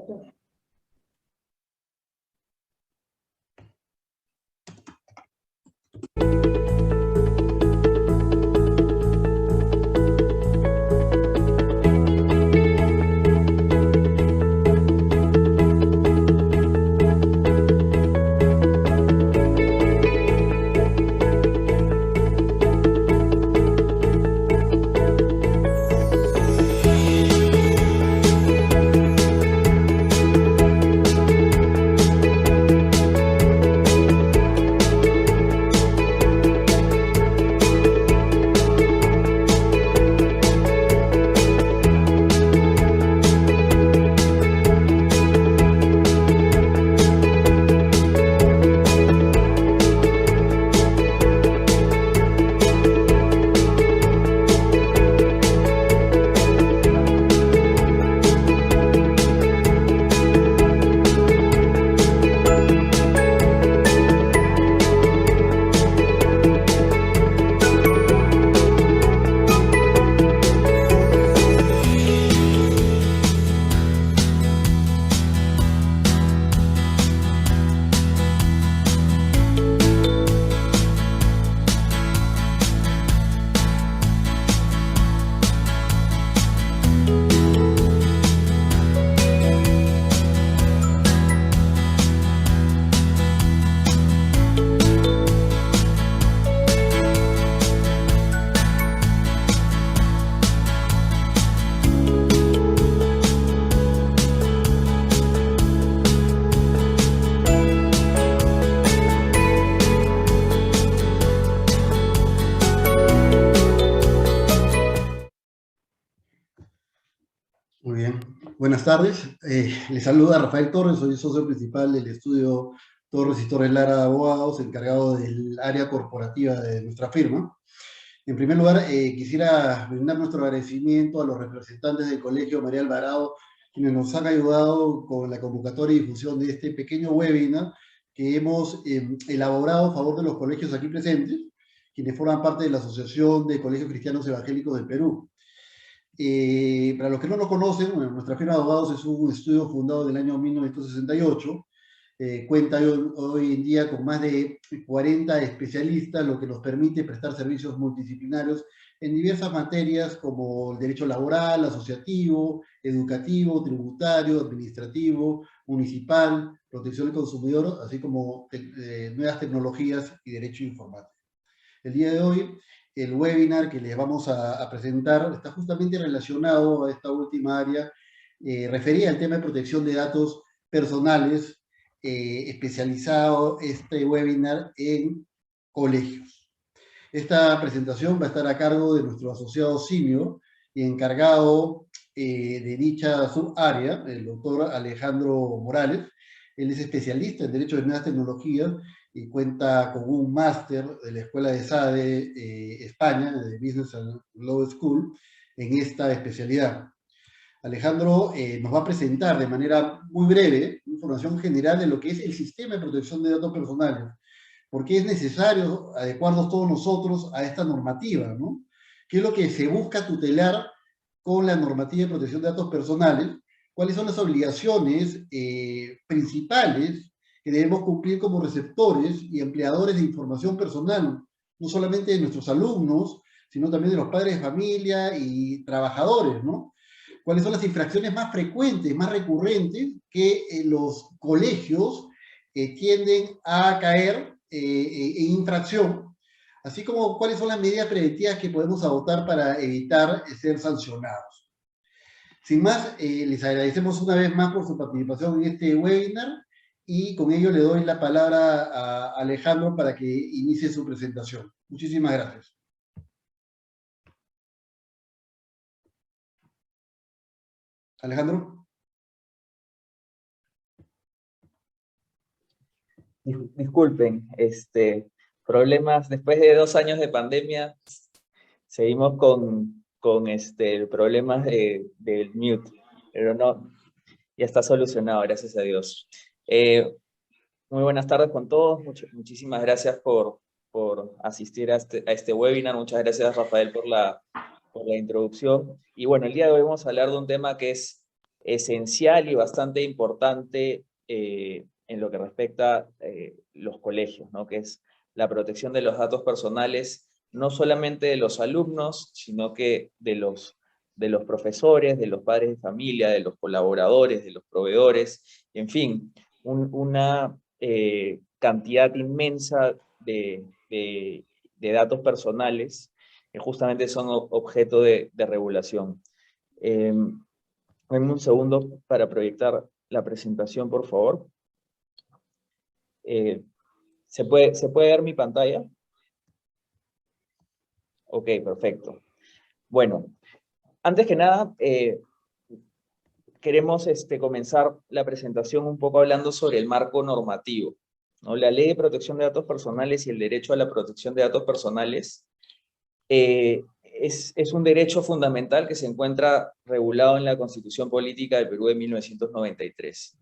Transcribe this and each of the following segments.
doctor. Muy bien, buenas tardes. Les saluda Rafael Torres, soy socio principal del estudio Torres y Torres Lara Abogados, encargado del área corporativa de nuestra firma. En primer lugar, quisiera brindar nuestro agradecimiento a los representantes del Colegio María Alvarado, quienes nos han ayudado con la convocatoria y difusión de este pequeño webinar que hemos elaborado a favor de los colegios aquí presentes, quienes forman parte de la Asociación de Colegios Cristianos Evangélicos del Perú. Para los que no lo conocen, bueno, nuestra firma de abogados es un estudio fundado en el año 1968, cuenta hoy en día con más de 40 especialistas, lo que nos permite prestar servicios multidisciplinarios en diversas materias como el derecho laboral, asociativo, educativo, tributario, administrativo, municipal, protección del consumidor, así como nuevas tecnologías y derecho informático. El día de hoy, el webinar que les vamos a presentar está justamente relacionado a esta última área, referida al tema de protección de datos personales, especializado este webinar en colegios. Esta presentación va a estar a cargo de nuestro asociado senior y encargado de dicha subárea, el doctor Alejandro Morales. Él es especialista en Derecho de Nuevas Tecnologías y cuenta con un máster de la Escuela de SADE España, de Business and Law School, en esta especialidad. Alejandro nos va a presentar de manera muy breve información general de lo que es el sistema de protección de datos personales, porque es necesario adecuarnos todos nosotros a esta normativa, ¿no? ¿Qué es lo que se busca tutelar con la normativa de protección de datos personales? ¿Cuáles son las obligaciones principales que debemos cumplir como receptores y empleadores de información personal, no solamente de nuestros alumnos, sino también de los padres de familia y trabajadores, ¿no? ¿Cuáles son las infracciones más frecuentes, más recurrentes que los colegios tienden a caer en infracción? Así como cuáles son las medidas preventivas que podemos adoptar para evitar ser sancionados. Sin más, les agradecemos una vez más por su participación en este webinar y con ello le doy la palabra a Alejandro para que inicie su presentación. Muchísimas gracias. Alejandro. Disculpen, problemas, después de 2 años de pandemia, seguimos con problemas del mute, pero no, ya está solucionado, gracias a Dios. Muy buenas tardes con todos, muchísimas gracias por asistir a este webinar, muchas gracias Rafael por la introducción. Y bueno, el día de hoy vamos a hablar de un tema que es esencial y bastante importante en lo que respecta a los colegios, ¿no? Que es la protección de los datos personales, no solamente de los alumnos, sino que de los profesores, de los padres de familia, de los colaboradores, de los proveedores, en fin, una cantidad inmensa de datos personales que justamente son objeto de regulación. Dame un segundo para proyectar la presentación, por favor. ¿Se puede ver mi pantalla? Ok, perfecto. Bueno, antes que nada, queremos comenzar la presentación un poco hablando sobre el marco normativo, ¿no? La Ley de Protección de Datos Personales y el derecho a la protección de datos personales es un derecho fundamental que se encuentra regulado en la Constitución Política del Perú de 1993.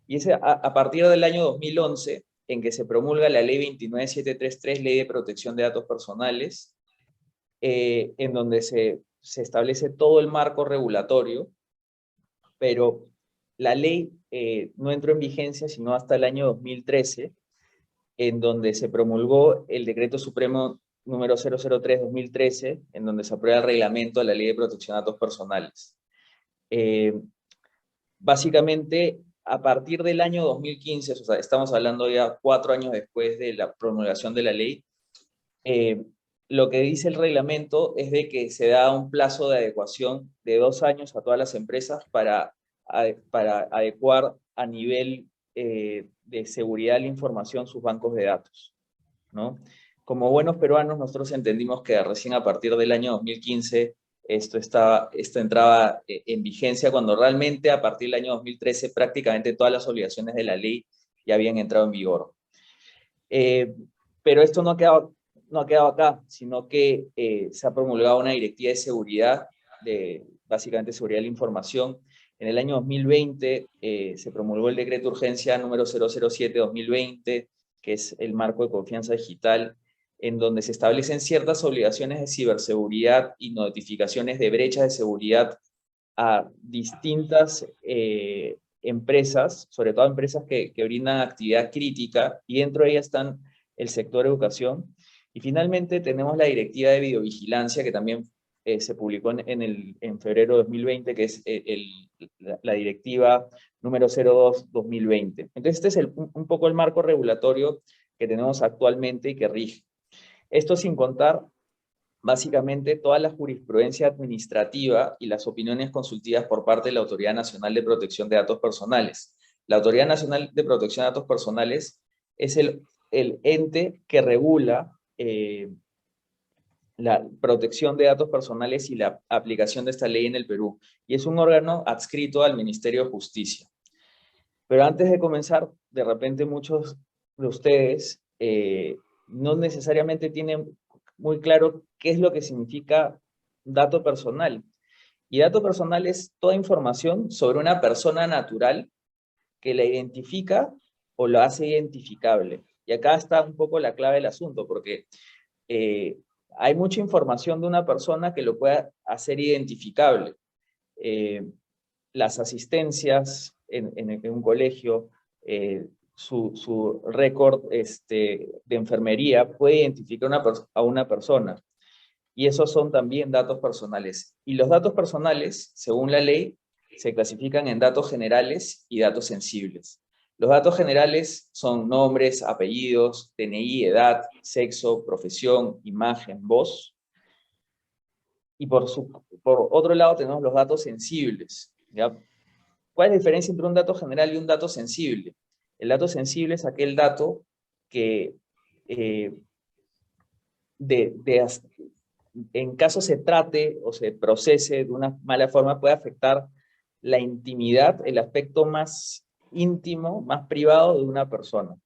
Y es a partir del año 2011 en que se promulga la Ley 29733, Ley de Protección de Datos Personales, en donde se establece todo el marco regulatorio, pero la ley no entró en vigencia sino hasta el año 2013, en donde se promulgó el Decreto Supremo número 003-2013, en donde se aprueba el reglamento de la Ley de Protección de Datos Personales. Básicamente, a partir del año 2015, o sea, estamos hablando ya 4 años después de la promulgación de la ley, lo que dice el reglamento es de que se da un plazo de adecuación de 2 años a todas las empresas para adecuar a nivel de seguridad de la información sus bancos de datos, ¿no? Como buenos peruanos, nosotros entendimos que recién a partir del año 2015 esto entraba en vigencia, cuando realmente a partir del año 2013 prácticamente todas las obligaciones de la ley ya habían entrado en vigor. Pero esto no ha quedado acá, sino que se ha promulgado una directiva de seguridad, básicamente seguridad de la información. En el año 2020 se promulgó el decreto de urgencia número 007-2020, que es el marco de confianza digital, en donde se establecen ciertas obligaciones de ciberseguridad y notificaciones de brechas de seguridad a distintas empresas, sobre todo empresas que brindan actividad crítica, y dentro de ellas están el sector educación. Y finalmente tenemos la directiva de videovigilancia, que también se publicó en febrero de 2020, que es la directiva número 02-2020. Entonces este es un poco el marco regulatorio que tenemos actualmente y que rige. Esto sin contar básicamente toda la jurisprudencia administrativa y las opiniones consultivas por parte de la Autoridad Nacional de Protección de Datos Personales. La Autoridad Nacional de Protección de Datos Personales es el ente que regula la protección de datos personales y la aplicación de esta ley en el Perú, y es un órgano adscrito al Ministerio de Justicia. Pero antes de comenzar, de repente muchos de ustedes no necesariamente tienen muy claro qué es lo que significa dato personal. Y dato personal es toda información sobre una persona natural que la identifica o lo hace identificable. Y acá está un poco la clave del asunto, porque hay mucha información de una persona que lo pueda hacer identificable. Las asistencias en un colegio, su récord de enfermería puede identificar a una persona. Y esos son también datos personales. Y los datos personales, según la ley, se clasifican en datos generales y datos sensibles. Los datos generales son nombres, apellidos, DNI, edad, sexo, profesión, imagen, voz. Y por otro lado tenemos los datos sensibles, ¿ya? ¿Cuál es la diferencia entre un dato general y un dato sensible? El dato sensible es aquel dato que en caso se trate o se procese de una mala forma, puede afectar la intimidad, el aspecto más íntimo, más privado de una persona.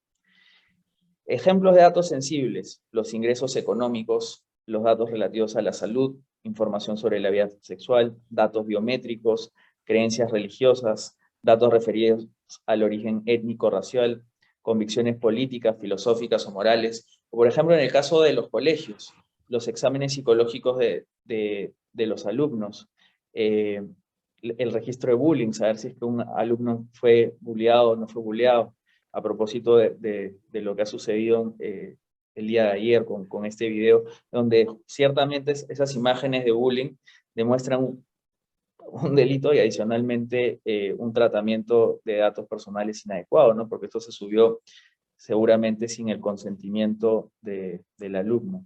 Ejemplos de datos sensibles: los ingresos económicos, los datos relativos a la salud, información sobre la vida sexual, datos biométricos, creencias religiosas, datos referidos al origen étnico-racial, convicciones políticas, filosóficas o morales. O por ejemplo, en el caso de los colegios, los exámenes psicológicos de los alumnos, el registro de bullying, saber si es que un alumno fue bulleado o no fue bulleado, a propósito de lo que ha sucedido el día de ayer con este video, donde ciertamente esas imágenes de bullying demuestran un delito y adicionalmente un tratamiento de datos personales inadecuado, ¿no? Porque esto se subió seguramente sin el consentimiento del alumno.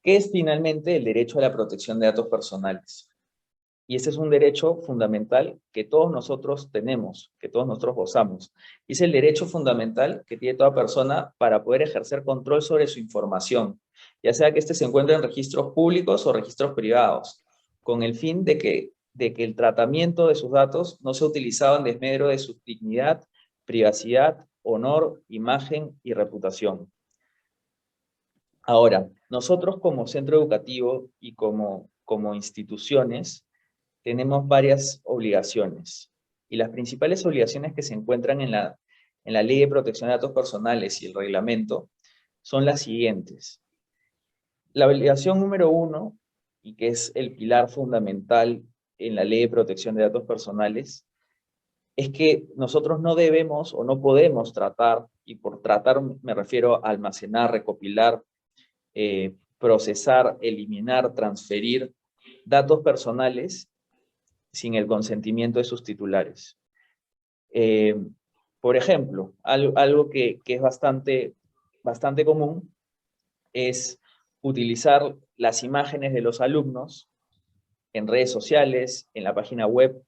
¿Qué es finalmente el derecho a la protección de datos personales? Y ese es un derecho fundamental que todos nosotros tenemos, que todos nosotros gozamos. Y es el derecho fundamental que tiene toda persona para poder ejercer control sobre su información, ya sea que éste se encuentre en registros públicos o registros privados, con el fin de que el tratamiento de sus datos no sea utilizado en desmedro de su dignidad, privacidad, honor, imagen y reputación. Ahora, nosotros como centro educativo y como instituciones, tenemos varias obligaciones. Y las principales obligaciones que se encuentran en la Ley de Protección de Datos Personales y el reglamento son las siguientes. La obligación número 1, y que es el pilar fundamental en la Ley de Protección de Datos Personales, es que nosotros no debemos o no podemos tratar, y por tratar me refiero a almacenar, recopilar, procesar, eliminar, transferir datos personales sin el consentimiento de sus titulares. Por ejemplo, algo que es bastante común es utilizar las imágenes de los alumnos en redes sociales, en la página web,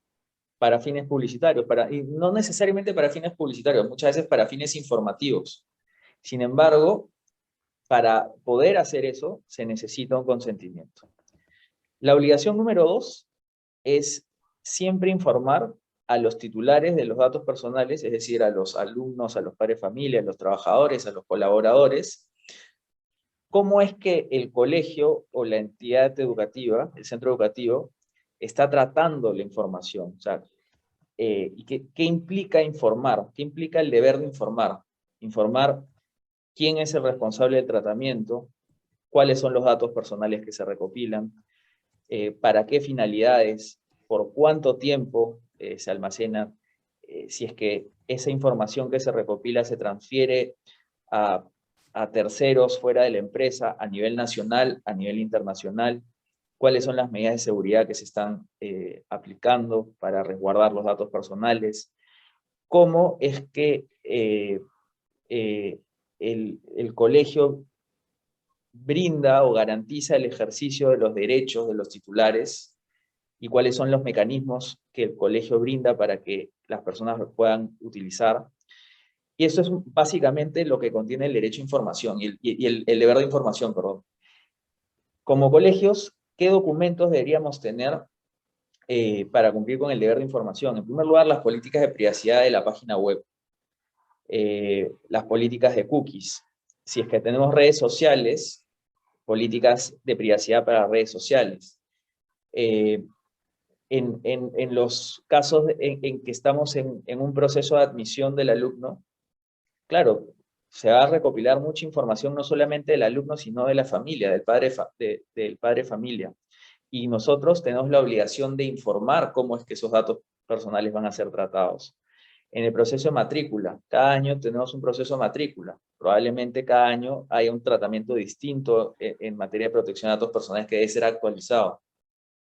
para fines publicitarios, y no necesariamente para fines publicitarios, muchas veces para fines informativos. Sin embargo, para poder hacer eso, se necesita un consentimiento. La obligación número 2 es siempre informar a los titulares de los datos personales, es decir, a los alumnos, a los padres de familia, a los trabajadores, a los colaboradores, cómo es que el colegio o la entidad educativa, el centro educativo, está tratando la información. O sea, ¿y qué implica informar? ¿Qué implica el deber de informar? Informar quién es el responsable del tratamiento, cuáles son los datos personales que se recopilan, para qué finalidades, por cuánto tiempo se almacena, si es que esa información que se recopila se transfiere a terceros fuera de la empresa, a nivel nacional, a nivel internacional, cuáles son las medidas de seguridad que se están aplicando para resguardar los datos personales, cómo es que el colegio brinda o garantiza el ejercicio de los derechos de los titulares y cuáles son los mecanismos que el colegio brinda para que las personas lo puedan utilizar. Y eso es básicamente lo que contiene el derecho a información y el deber de información, perdón. Como colegios, ¿qué documentos deberíamos tener para cumplir con el deber de información? En primer lugar, las políticas de privacidad de la página web, las políticas de cookies. Si es que tenemos redes sociales, políticas de privacidad para redes sociales. En los casos en que estamos en un proceso de admisión del alumno, claro, se va a recopilar mucha información no solamente del alumno, sino de la familia, del padre familia. Y nosotros tenemos la obligación de informar cómo es que esos datos personales van a ser tratados. En el proceso de matrícula, cada año tenemos un proceso de matrícula. Probablemente cada año haya un tratamiento distinto en materia de protección de datos personales que debe ser actualizado.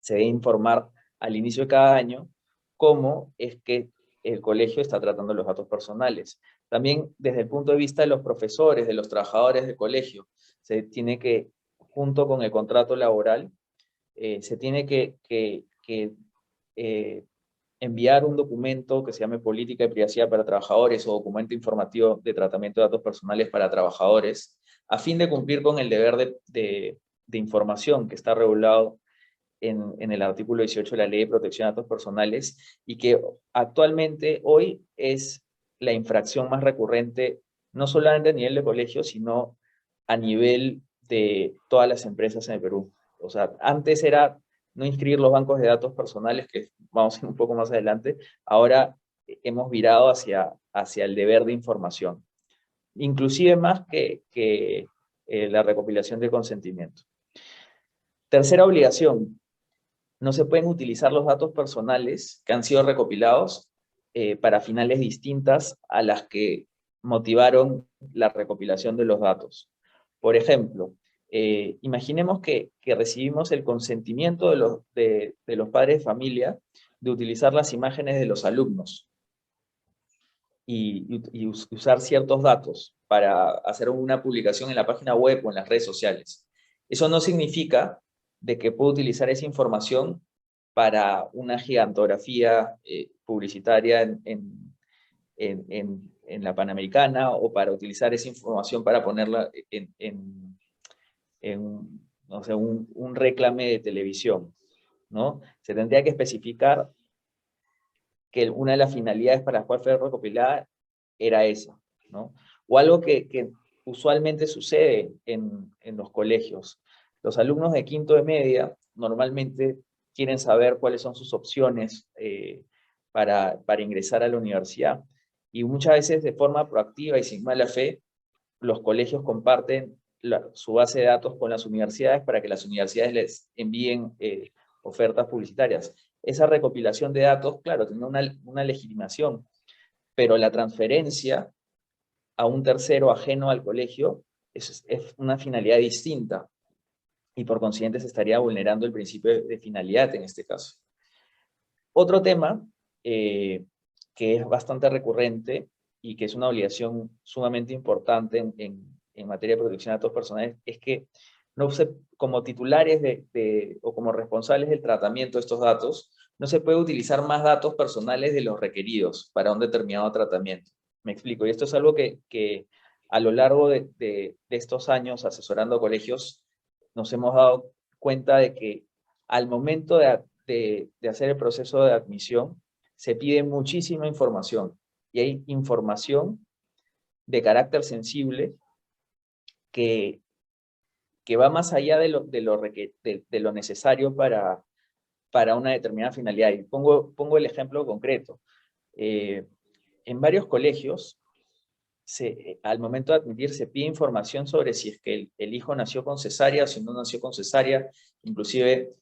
Se debe informar al inicio de cada año cómo es que el colegio está tratando los datos personales. También desde el punto de vista de los profesores, de los trabajadores del colegio, se tiene que, junto con el contrato laboral, se tiene que enviar un documento que se llame Política de Privacidad para Trabajadores o Documento Informativo de Tratamiento de Datos Personales para Trabajadores, a fin de cumplir con el deber de información que está regulado en el artículo 18 de la Ley de Protección de Datos Personales y que actualmente hoy es la infracción más recurrente, no solamente a nivel de colegio, sino a nivel de todas las empresas en el Perú. O sea, antes era no inscribir los bancos de datos personales, que vamos a ir un poco más adelante, ahora hemos virado hacia el deber de información, inclusive más que la recopilación de consentimiento. Tercera obligación, no se pueden utilizar los datos personales que han sido recopilados para finales distintas a las que motivaron la recopilación de los datos. Por ejemplo, imaginemos que recibimos el consentimiento de los padres de familia de utilizar las imágenes de los alumnos y usar ciertos datos para hacer una publicación en la página web o en las redes sociales. Eso no significa de que pueda utilizar esa información para una gigantografía publicitaria en la Panamericana, o para utilizar esa información para ponerla no sé, un reclame de televisión, ¿no? Se tendría que especificar que una de las finalidades para las cuales fue recopilada era esa, ¿no? O algo que usualmente sucede en los colegios. Los alumnos de quinto de media normalmente quieren saber cuáles son sus opciones para ingresar a la universidad. Y muchas veces de forma proactiva y sin mala fe, los colegios comparten su base de datos con las universidades para que las universidades les envíen ofertas publicitarias. Esa recopilación de datos, claro, tiene una legitimación, pero la transferencia a un tercero ajeno al colegio es una finalidad distinta, y por consiguiente se estaría vulnerando el principio de finalidad en este caso. Otro tema que es bastante recurrente y que es una obligación sumamente importante en materia de protección de datos personales es que no se, como titulares o como responsables del tratamiento de estos datos, no se puede utilizar más datos personales de los requeridos para un determinado tratamiento. Me explico, y esto es algo que a lo largo de estos años asesorando colegios nos hemos dado cuenta de que al momento de hacer el proceso de admisión se pide muchísima información, y hay información de carácter sensible que va más allá de lo necesario para una determinada finalidad. Y pongo el ejemplo concreto. En varios colegios, al momento de admitir, se pide información sobre si es que el hijo nació con cesárea o si no nació con cesárea. Inclusive,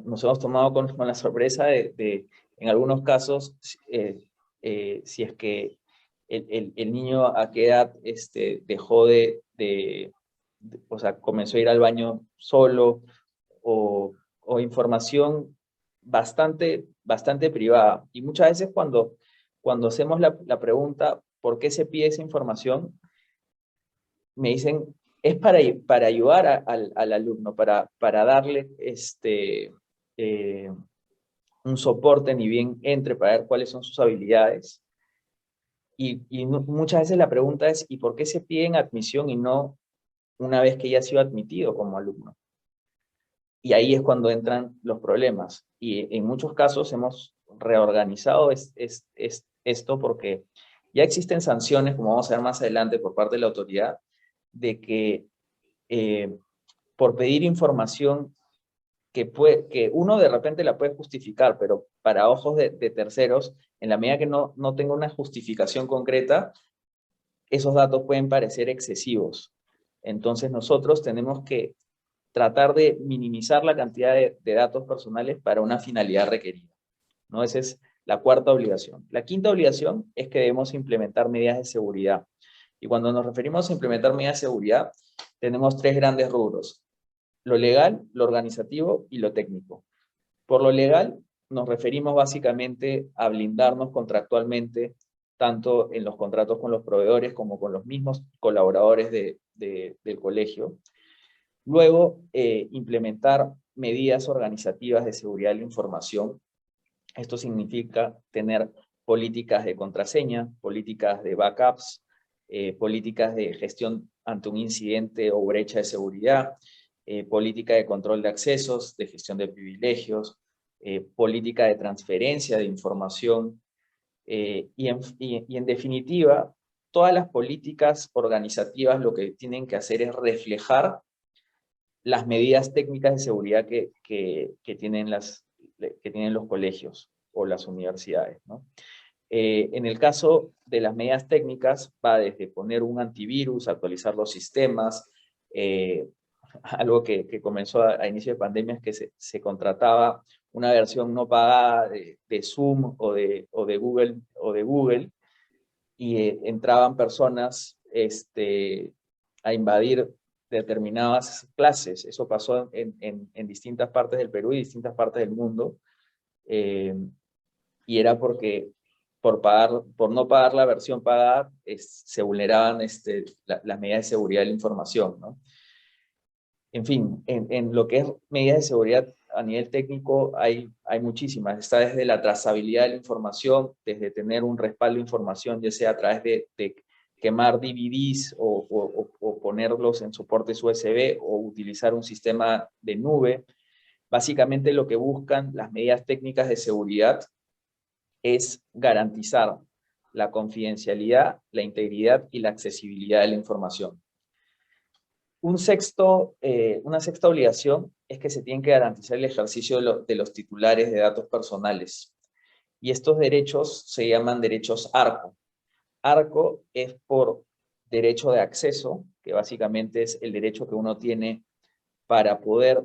nos hemos tomado con la sorpresa en algunos casos, si es que el niño a qué edad dejó o sea, comenzó a ir al baño solo, o información bastante privada. Y muchas veces cuando hacemos la pregunta, ¿por qué se pide esa información?, me dicen, es para ayudar al alumno, para darle un soporte ni bien entre, para ver cuáles son sus habilidades. Y muchas veces la pregunta es, ¿y por qué se pide en admisión y no una vez que ya ha sido admitido como alumno? Y ahí es cuando entran los problemas. Y en muchos casos hemos reorganizado esto, porque ya existen sanciones, como vamos a ver más adelante, por parte de la autoridad, de que por pedir información que uno de repente la puede justificar, pero para ojos de terceros, en la medida que no tenga una justificación concreta, esos datos pueden parecer excesivos. Entonces nosotros tenemos que tratar de minimizar la cantidad de datos personales para una finalidad requerida, ¿no? Esa es la cuarta obligación. La quinta obligación es que debemos implementar medidas de seguridad. Y cuando nos referimos a implementar medidas de seguridad, tenemos tres grandes rubros: lo legal, lo organizativo y lo técnico. Por lo legal, nos referimos básicamente a blindarnos contractualmente, tanto en los contratos con los proveedores como con los mismos colaboradores del colegio. Luego, implementar medidas organizativas de seguridad de la información. Esto significa tener políticas de contraseña, políticas de backups, políticas de gestión ante un incidente o brecha de seguridad, política de control de accesos, de gestión de privilegios, política de transferencia de información, y en definitiva, todas las políticas organizativas lo que tienen que hacer es reflejar las medidas técnicas de seguridad que tienen los colegios o las universidades, ¿no? En el caso de las medidas técnicas, va desde poner un antivirus, actualizar los sistemas, algo que comenzó a inicio de pandemia, es que se contrataba una versión no pagada de Zoom o de Google, y entraban personas a invadir determinadas clases. Eso pasó en distintas partes del Perú y distintas partes del mundo, y era porque por no pagar la versión pagada, se vulneraban las medidas de seguridad de la información, ¿no? En fin, en lo que es medidas de seguridad a nivel técnico hay muchísimas. Está desde la trazabilidad de la información, desde tener un respaldo de información, ya sea a través de quemar DVDs o ponerlos en soportes USB o utilizar un sistema de nube. Básicamente lo que buscan las medidas técnicas de seguridad es garantizar la confidencialidad, la integridad y la accesibilidad de la información. Una sexta obligación es que se tiene que garantizar el ejercicio de los titulares de datos personales. Y estos derechos se llaman derechos ARCO. ARCO es por derecho de acceso, que básicamente es el derecho que uno tiene para poder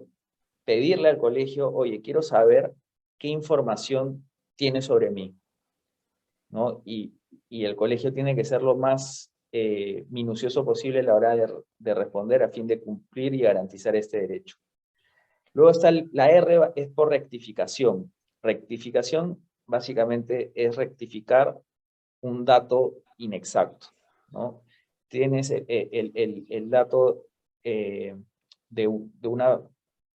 pedirle al colegio: oye, quiero saber qué información tiene sobre mí, ¿no? Y el colegio tiene que ser lo más minucioso posible a la hora de responder, a fin de cumplir y garantizar este derecho. Luego está la R, es por rectificación. Rectificación básicamente es rectificar un dato inexacto, ¿no? Tienes el dato de una,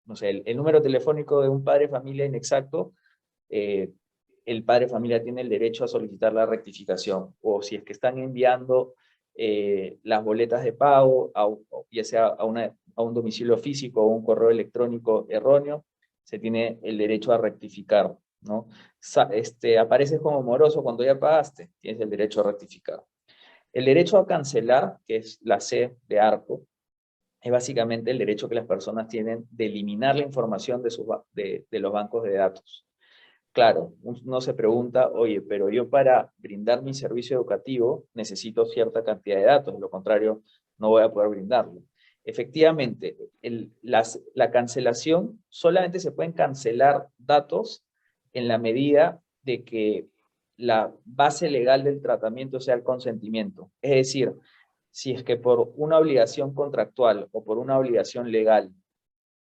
no sé, el número telefónico de un padre de familia inexacto. El padre de familia tiene el derecho a solicitar la rectificación, o si es que están enviando las boletas de pago, ya sea a un domicilio físico o un correo electrónico erróneo, se tiene el derecho a rectificar, ¿no? Apareces como moroso cuando ya pagaste, tienes el derecho a rectificar. El derecho a cancelar, que es la C de ARCO, es básicamente el derecho que las personas tienen de eliminar la información de los bancos de datos. Claro, uno se pregunta: oye, pero yo para brindar mi servicio educativo necesito cierta cantidad de datos, de lo contrario no voy a poder brindarlo. Efectivamente, la cancelación, solamente se pueden cancelar datos en la medida de que la base legal del tratamiento sea el consentimiento. Es decir, si es que por una obligación contractual o por una obligación legal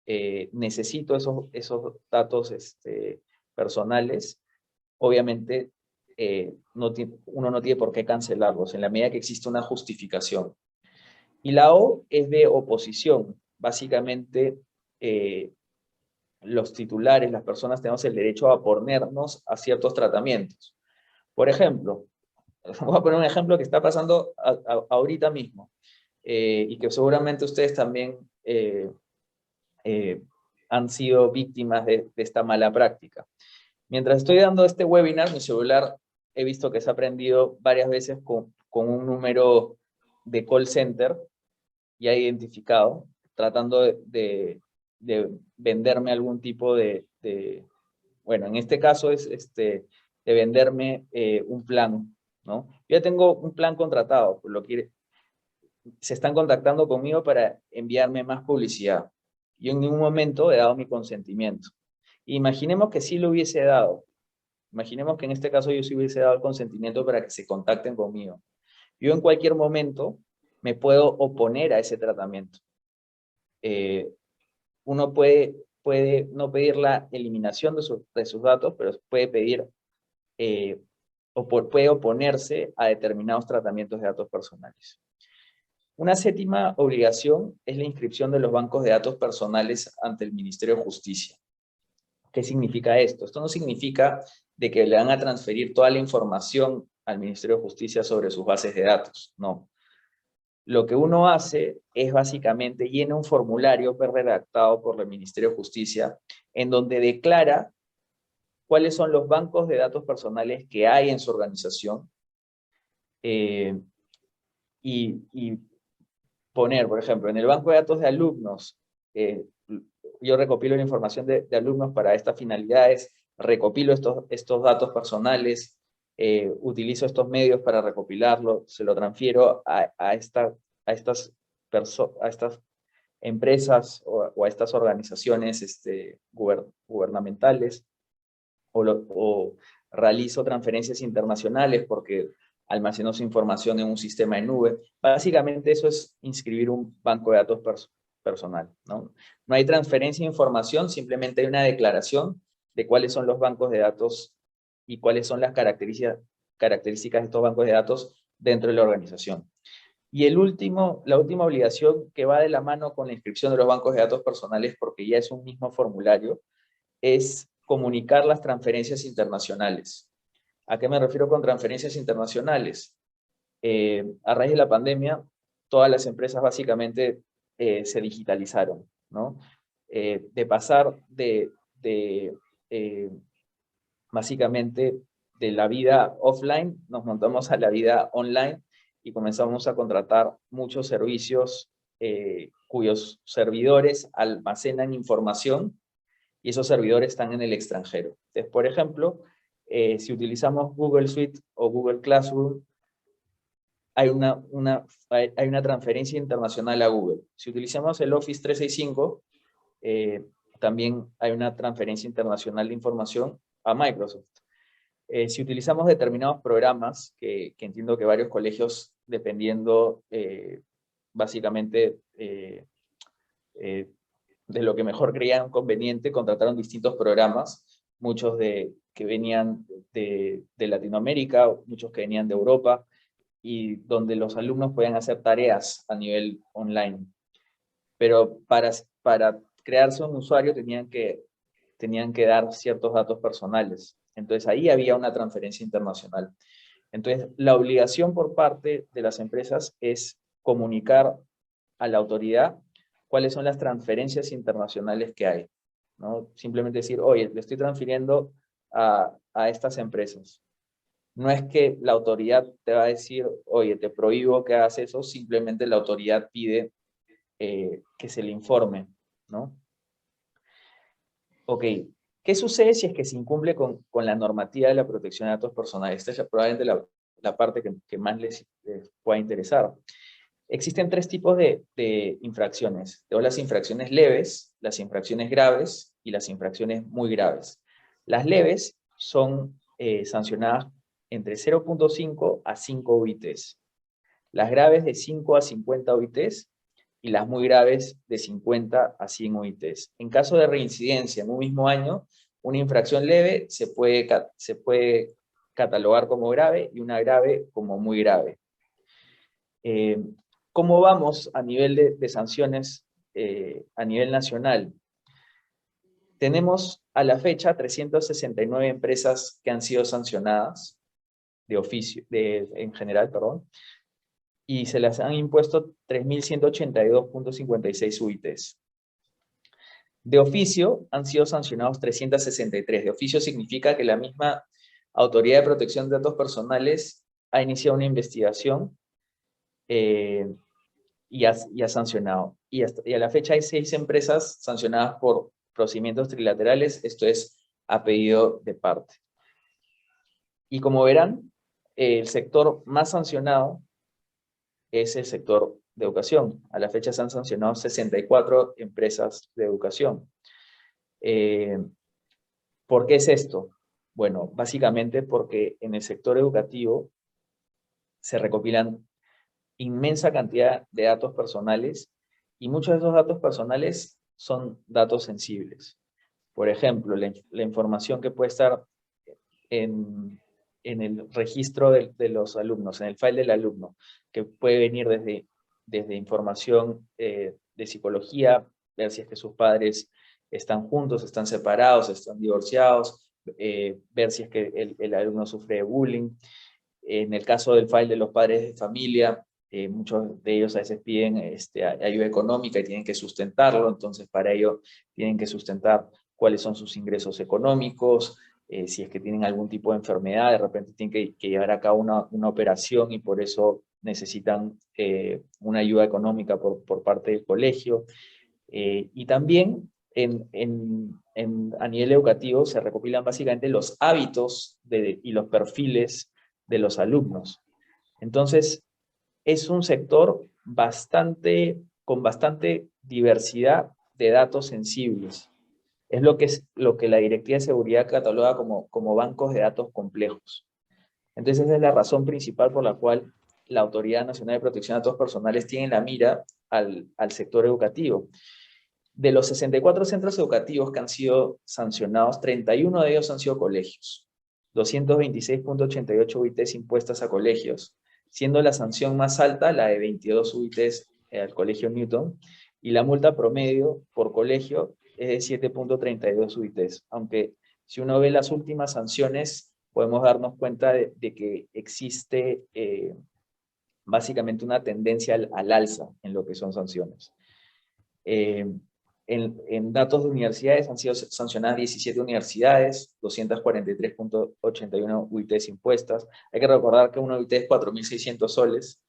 necesito esos datos personales, obviamente uno no tiene por qué cancelarlos en la medida que existe una justificación. Y la O es de oposición. Básicamente, los titulares, las personas, tenemos el derecho a oponernos a ciertos tratamientos. Por ejemplo, voy a poner un ejemplo que está pasando ahorita mismo, y que seguramente ustedes también han sido víctimas de esta mala práctica. Mientras estoy dando este webinar, mi celular he visto que se ha prendido varias veces con un número de call center ya identificado, tratando de venderme algún tipo bueno, en este caso es de venderme un plan, ¿no? Yo ya tengo un plan contratado, se están contactando conmigo para enviarme más publicidad. Yo en ningún momento he dado mi consentimiento. Imaginemos que sí lo hubiese dado. Imaginemos que en este caso yo sí hubiese dado el consentimiento para que se contacten conmigo. Yo en cualquier momento me puedo oponer a ese tratamiento. Uno puede no pedir la eliminación de sus datos, pero puede pedir puede oponerse a determinados tratamientos de datos personales. Una séptima obligación es la inscripción de los bancos de datos personales ante el Ministerio de Justicia. ¿Qué significa esto? Esto no significa de que le van a transferir toda la información al Ministerio de Justicia sobre sus bases de datos, no. Lo que uno hace es básicamente llena un formulario redactado por el Ministerio de Justicia en donde declara cuáles son los bancos de datos personales que hay en su organización, y poner, por ejemplo, en el banco de datos de alumnos, yo recopilo la información de alumnos para estas finalidades, recopilo estos datos personales, utilizo estos medios para recopilarlo, se lo transfiero a estas empresas o a estas organizaciones gubernamentales, o realizo transferencias internacionales porque almaceno su información en un sistema de nube. Básicamente eso es inscribir un banco de datos personal, ¿no? No hay transferencia de información, simplemente hay una declaración de cuáles son los bancos de datos y cuáles son las características de estos bancos de datos dentro de la organización. Y la última obligación que va de la mano con la inscripción de los bancos de datos personales, porque ya es un mismo formulario, es comunicar las transferencias internacionales. ¿A qué me refiero con transferencias internacionales? A raíz de la pandemia, todas las empresas básicamente se digitalizaron, ¿no? De pasar básicamente de la vida offline, nos montamos a la vida online y comenzamos a contratar muchos servicios cuyos servidores almacenan información y esos servidores están en el extranjero. Entonces, por ejemplo, si utilizamos Google Suite o Google Classroom, hay una transferencia internacional a Google. Si utilizamos el Office 365, también hay una transferencia internacional de información a Microsoft. Si utilizamos determinados programas, que entiendo que varios colegios, dependiendo básicamente de lo que mejor creían conveniente, contrataron distintos programas, muchos que venían de Latinoamérica, muchos que venían de Europa, y donde los alumnos podían hacer tareas a nivel online. Pero para crearse un usuario tenían que dar ciertos datos personales. Entonces ahí había una transferencia internacional. Entonces la obligación por parte de las empresas es comunicar a la autoridad cuáles son las transferencias internacionales que hay, ¿no? Simplemente decir, oye, le estoy transfiriendo a estas empresas. No es que la autoridad te va a decir, oye, te prohíbo que hagas eso, simplemente la autoridad pide que se le informe, ¿no? Ok, ¿qué sucede si es que se incumple con la normativa de la protección de datos personales? Esta es probablemente la parte que más les pueda interesar. Existen tres tipos de infracciones. Tengo las infracciones leves, las infracciones graves y las infracciones muy graves. Las leves son sancionadas entre 0.5 a 5 UITs. Las graves de 5 a 50 UITs y las muy graves de 50 a 100 UITs. En caso de reincidencia en un mismo año, una infracción leve se puede catalogar como grave y una grave como muy grave. ¿Cómo vamos a nivel de sanciones a nivel nacional? Tenemos a la fecha 369 empresas que han sido sancionadas en general, perdón, y se les han impuesto 3.182.56 UITs. De oficio han sido sancionados 363. De oficio significa que la misma Autoridad de Protección de Datos Personales ha iniciado una investigación y ha sancionado. Y a la fecha hay 6 empresas sancionadas por procedimientos trilaterales, esto es a pedido de parte. Y como verán, el sector más sancionado es el sector de educación. A la fecha se han sancionado 64 empresas de educación. ¿Por qué es esto? Bueno, básicamente porque en el sector educativo se recopilan inmensa cantidad de datos personales y muchos de esos datos personales son datos sensibles. Por ejemplo, la información que puede estar en el registro de los alumnos, en el file del alumno, que puede venir desde información de psicología, ver si es que sus padres están juntos, están separados, están divorciados, ver si es que el alumno sufre de bullying. En el caso del file de los padres de familia, muchos de ellos a veces piden ayuda económica y tienen que sustentarlo, entonces para ello tienen que sustentar cuáles son sus ingresos económicos, si es que tienen algún tipo de enfermedad, de repente tienen que llevar a cabo una operación y por eso necesitan una ayuda económica por parte del colegio. Y también a nivel educativo se recopilan básicamente los hábitos y los perfiles de los alumnos. Entonces, es un sector bastante con bastante diversidad de datos sensibles. Es lo que la Directiva de Seguridad cataloga como bancos de datos complejos. Entonces, esa es la razón principal por la cual la Autoridad Nacional de Protección de Datos Personales tiene en la mira al sector educativo. De los 64 centros educativos que han sido sancionados, 31 de ellos han sido colegios. 226.88 UITs impuestas a colegios, siendo la sanción más alta la de 22 UITs al Colegio Newton, y la multa promedio por colegio es de 7.32 UITs. Aunque si uno ve las últimas sanciones, podemos darnos cuenta de que existe básicamente una tendencia al alza en lo que son sanciones. En datos de universidades han sido sancionadas 17 universidades, 243.81 UITs impuestas. Hay que recordar que una UIT es 4.600 soles,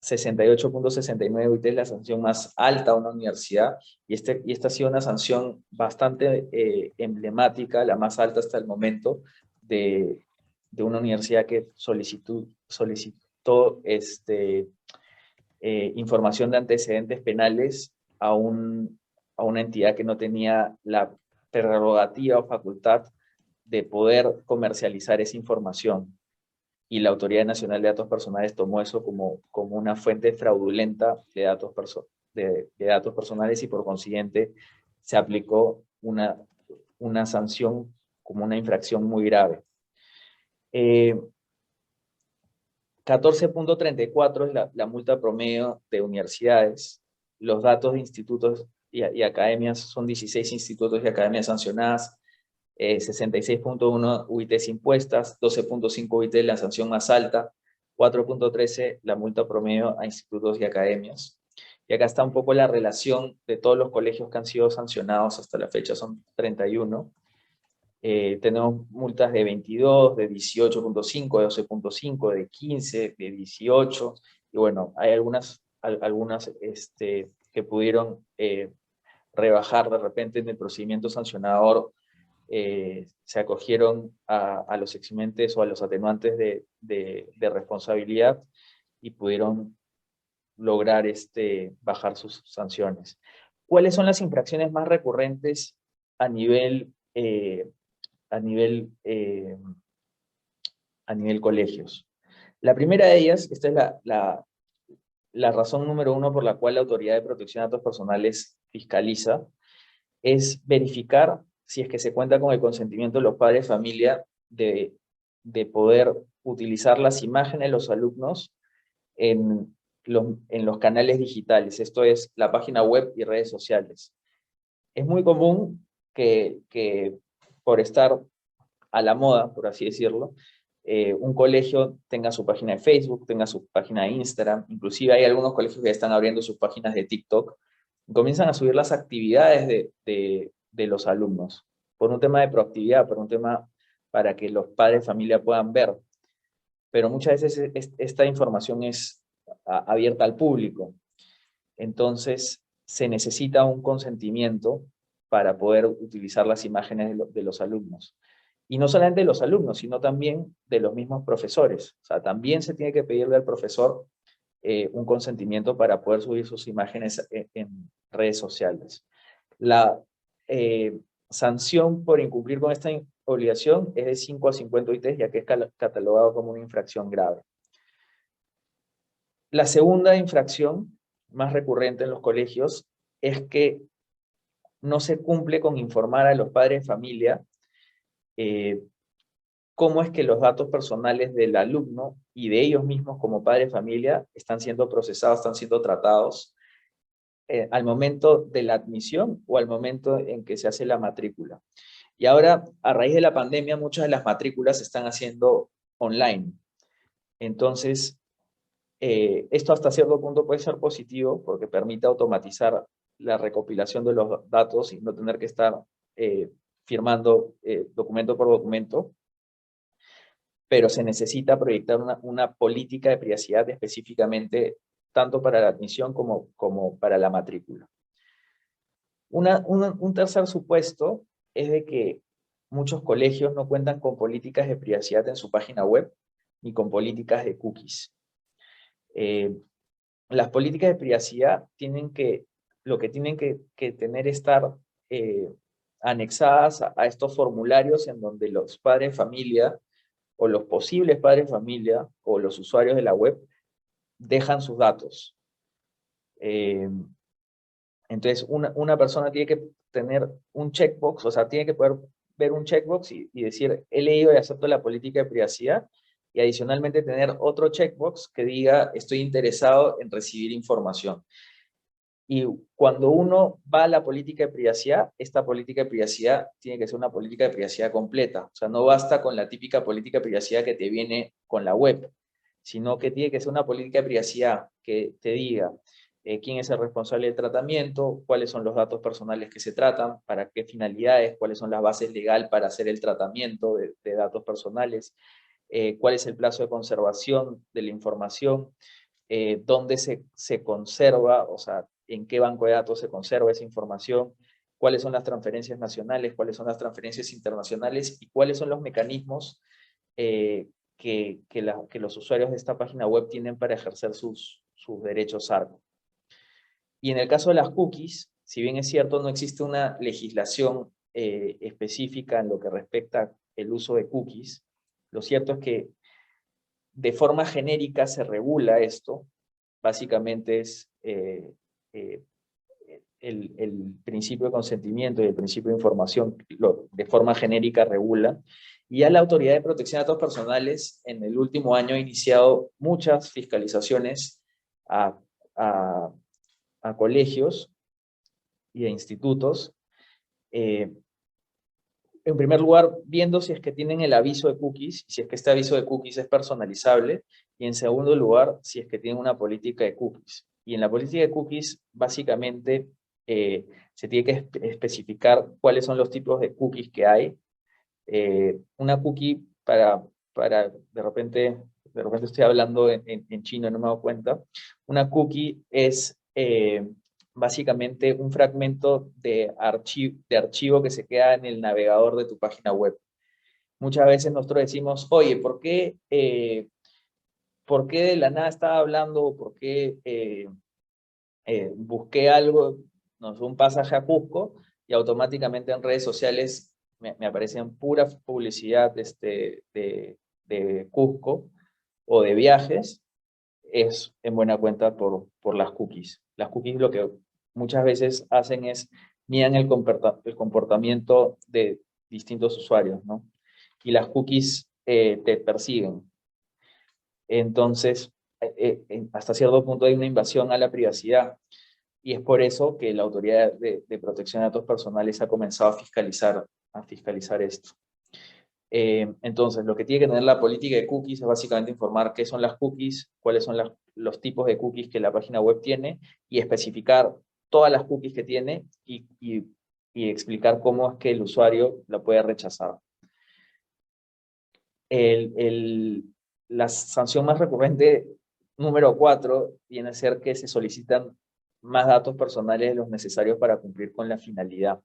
68.69 UIT es la sanción más alta a una universidad, y esta ha sido una sanción bastante emblemática, la más alta hasta el momento, de una universidad que solicitó información de antecedentes penales a una entidad que no tenía la prerrogativa o facultad de poder comercializar esa información. Y la Autoridad Nacional de Datos Personales tomó eso como una fuente fraudulenta de datos personales, y por consiguiente se aplicó una sanción como una infracción muy grave. 14.34 es la multa promedio de universidades. Los datos de institutos y academias son 16 institutos y academias sancionadas, 66.1 UITs impuestas, 12.5 UIT la sanción más alta, 4.13 la multa promedio a institutos y academias. Y acá está un poco la relación de todos los colegios que han sido sancionados hasta la fecha, son 31. Tenemos multas de 22, de 18.5, de 12.5, de 15, de 18, y bueno, hay algunas que pudieron rebajar de repente en el procedimiento sancionador, se acogieron a los eximentes o a los atenuantes de responsabilidad y pudieron lograr bajar sus sanciones. ¿Cuáles son las infracciones más recurrentes a nivel colegios? La primera de ellas, esta es la razón número 1 por la cual la Autoridad de Protección de Datos Personales fiscaliza, es verificar si es que se cuenta con el consentimiento de los padres de familia de poder utilizar las imágenes de los alumnos en los canales digitales, esto es, la página web y redes sociales. Es muy común que por estar a la moda, por así decirlo, un colegio tenga su página de Facebook, tenga su página de Instagram, inclusive hay algunos colegios que están abriendo sus páginas de TikTok, y comienzan a subir las actividades de los alumnos, por un tema de proactividad, por un tema para que los padres de familia puedan ver. Pero muchas veces esta información es abierta al público, entonces se necesita un consentimiento para poder utilizar las imágenes de los alumnos. Y no solamente de los alumnos, sino también de los mismos profesores. O sea, también se tiene que pedirle al profesor un consentimiento para poder subir sus imágenes en redes sociales. La sanción por incumplir con esta obligación es de 5 a 50 UITs, ya que es catalogado como una infracción grave. La segunda infracción más recurrente en los colegios es que no se cumple con informar a los padres de familia cómo es que los datos personales del alumno y de ellos mismos como padres de familia están siendo procesados, están siendo tratados al momento de la admisión o al momento en que se hace la matrícula. Y ahora, a raíz de la pandemia, muchas de las matrículas se están haciendo online. Entonces, esto hasta cierto punto puede ser positivo porque permite automatizar la recopilación de los datos y no tener que estar firmando documento por documento, pero se necesita proyectar una política de privacidad específicamente tanto para la admisión como para la matrícula. Un tercer supuesto es de que muchos colegios no cuentan con políticas de privacidad en su página web ni con políticas de cookies. las políticas de privacidad lo que tienen que tener estar anexadas a estos formularios en donde los padres de familia o los posibles padres de familia o los usuarios de la web dejan sus datos. Entonces, una persona tiene que tener un checkbox, o sea, tiene que poder ver un checkbox y decir, he leído y acepto la política de privacidad, y adicionalmente tener otro checkbox que diga, estoy interesado en recibir información. Y cuando uno va a la política de privacidad, esta política de privacidad tiene que ser una política de privacidad completa. O sea, no basta con la típica política de privacidad que te viene con la web, sino que tiene que ser una política de privacidad que te diga quién es el responsable del tratamiento, cuáles son los datos personales que se tratan, para qué finalidades, cuáles son las bases legales para hacer el tratamiento de datos personales, cuál es el plazo de conservación de la información, dónde se conserva, o sea, en qué banco de datos se conserva esa información, cuáles son las transferencias nacionales, cuáles son las transferencias internacionales y cuáles son los mecanismos que los usuarios de esta página web tienen para ejercer sus derechos ARCO. Y en el caso de las cookies, si bien es cierto, no existe una legislación específica en lo que respecta el uso de cookies, lo cierto es que de forma genérica se regula esto. Básicamente es el principio de consentimiento y el principio de información de forma genérica regula. Y ya la Autoridad de Protección de Datos Personales en el último año ha iniciado muchas fiscalizaciones a, a, a colegios y a institutos. En primer lugar, viendo si es que tienen el aviso de cookies, si es que este aviso de cookies es personalizable, y en segundo lugar, si es que tienen una política de cookies. Y en la política de cookies, básicamente, se tiene que especificar cuáles son los tipos de cookies que hay. Una cookie de repente estoy hablando en chino, no me he dado cuenta. Una cookie es básicamente un fragmento de archivo que se queda en el navegador de tu página web. Muchas veces nosotros decimos, oye, ¿por qué de la nada estaba hablando? ¿Por qué busqué algo, no sé, un pasaje a Cusco, y automáticamente en redes sociales me aparecen pura publicidad de Cusco o de viajes? Es en buena cuenta por las cookies. Las cookies lo que muchas veces hacen es miran el comportamiento de distintos usuarios, ¿no? Y las cookies te persiguen. Entonces, hasta cierto punto hay una invasión a la privacidad. Y es por eso que la Autoridad de Protección de Datos Personales ha comenzado a fiscalizar esto. Entonces, lo que tiene que tener la política de cookies es básicamente informar qué son las cookies, cuáles son los tipos de cookies que la página web tiene, y especificar todas las cookies que tiene y explicar cómo es que el usuario la puede rechazar. La sanción más recurrente, número 4, viene a ser que se solicitan más datos personales de los necesarios para cumplir con la finalidad.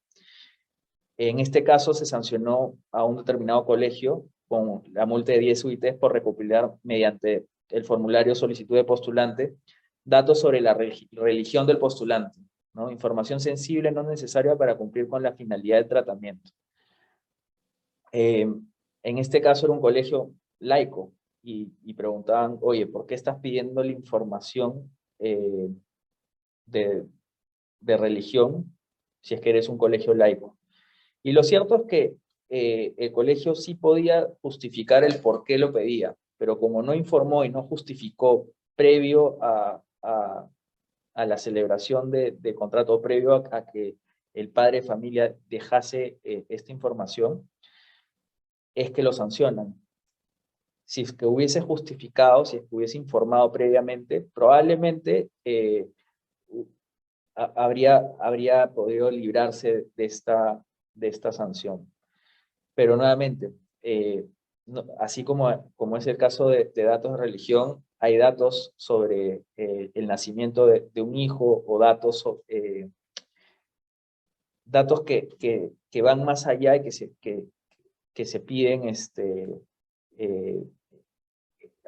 En este caso se sancionó a un determinado colegio con la multa de 10 UITs por recopilar mediante el formulario solicitud de postulante datos sobre la religión del postulante, ¿no? Información sensible no necesaria para cumplir con la finalidad del tratamiento. En este caso era un colegio laico y preguntaban, oye, ¿por qué estás pidiendo la información de religión si es que eres un colegio laico? Y lo cierto es que el colegio sí podía justificar el por qué lo pedía, pero como no informó y no justificó previo a la celebración de contrato, previo a que el padre de familia dejase esta información, es que lo sancionan. Si es que hubiese justificado, si es que hubiese informado previamente, probablemente habría podido librarse de esta sanción. Pero nuevamente, así como es el caso de datos de religión, hay datos sobre el nacimiento de un hijo o datos que van más allá y que se piden eh,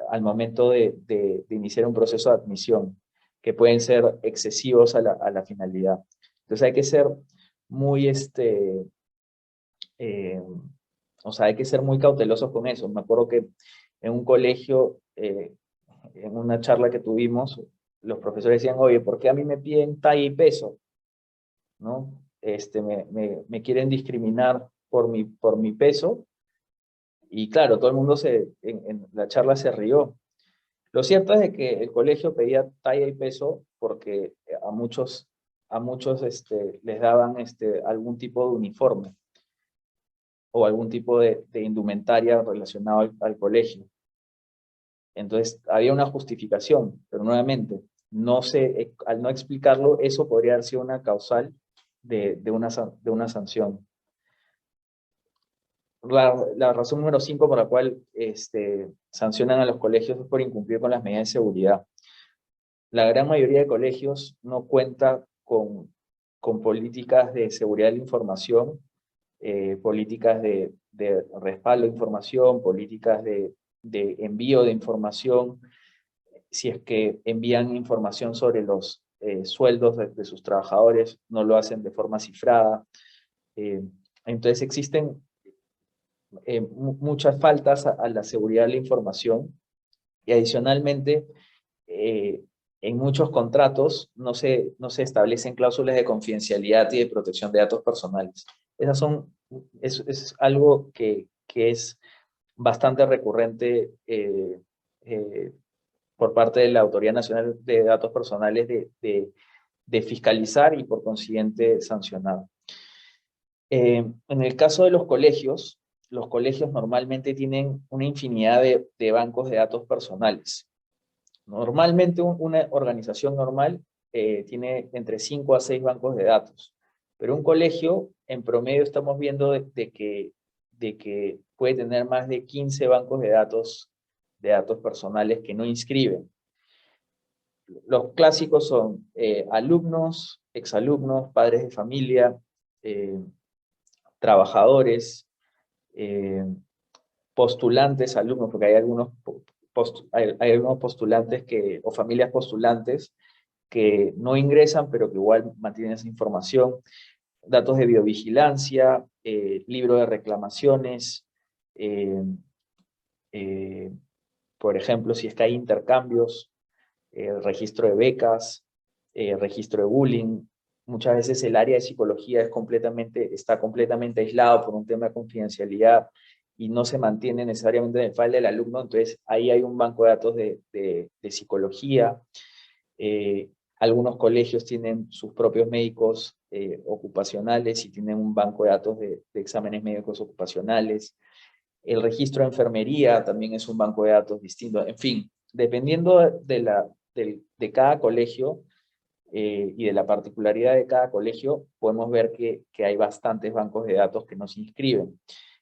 al momento de iniciar un proceso de admisión, que pueden ser excesivos a la finalidad. Entonces hay que ser muy, o sea, hay que ser muy cautelosos con eso. Me acuerdo que en un colegio, en una charla que tuvimos, los profesores decían, oye, ¿por qué a mí me piden talla y peso? ¿No? Me quieren discriminar por mi peso. Y claro, todo el mundo en la charla se rió. Lo cierto es de que el colegio pedía talla y peso porque a muchos les daban algún tipo de uniforme o algún tipo de indumentaria relacionado al colegio. Entonces, había una justificación, pero nuevamente, al no explicarlo, eso podría haber sido una causal de una sanción. La razón número 5 por la cual sancionan a los colegios es por incumplir con las medidas de seguridad. La gran mayoría de colegios no cuenta con políticas de seguridad de la información, políticas de respaldo de información, políticas de envío de información, si es que envían información sobre los sueldos de sus trabajadores, no lo hacen de forma cifrada. Entonces existen muchas faltas a la seguridad de la información y adicionalmente en muchos contratos no se establecen cláusulas de confidencialidad y de protección de datos personales. Es algo que es bastante recurrente por parte de la Autoridad Nacional de Datos Personales de fiscalizar y por consiguiente sancionar. En el caso de los colegios normalmente tienen una infinidad de bancos de datos personales. Normalmente una organización normal tiene entre 5 a 6 bancos de datos, pero un colegio en promedio estamos viendo de que puede tener más de 15 bancos de datos personales que no inscriben. Los clásicos son alumnos, exalumnos, padres de familia, trabajadores, postulantes, alumnos, porque hay algunos postulantes o familias postulantes que no ingresan, pero que igual mantienen esa información, datos de biovigilancia, libro de reclamaciones, por ejemplo, si es que hay intercambios, registro de becas, registro de bullying. Muchas veces el área de psicología está completamente aislado por un tema de confidencialidad y no se mantiene necesariamente en el file del alumno, entonces ahí hay un banco de datos de psicología. Algunos colegios tienen sus propios médicos ocupacionales y tienen un banco de datos de exámenes médicos ocupacionales. El registro de enfermería también es un banco de datos distinto. En fin, dependiendo de cada colegio y de la particularidad de cada colegio, podemos ver que hay bastantes bancos de datos que no se inscriben.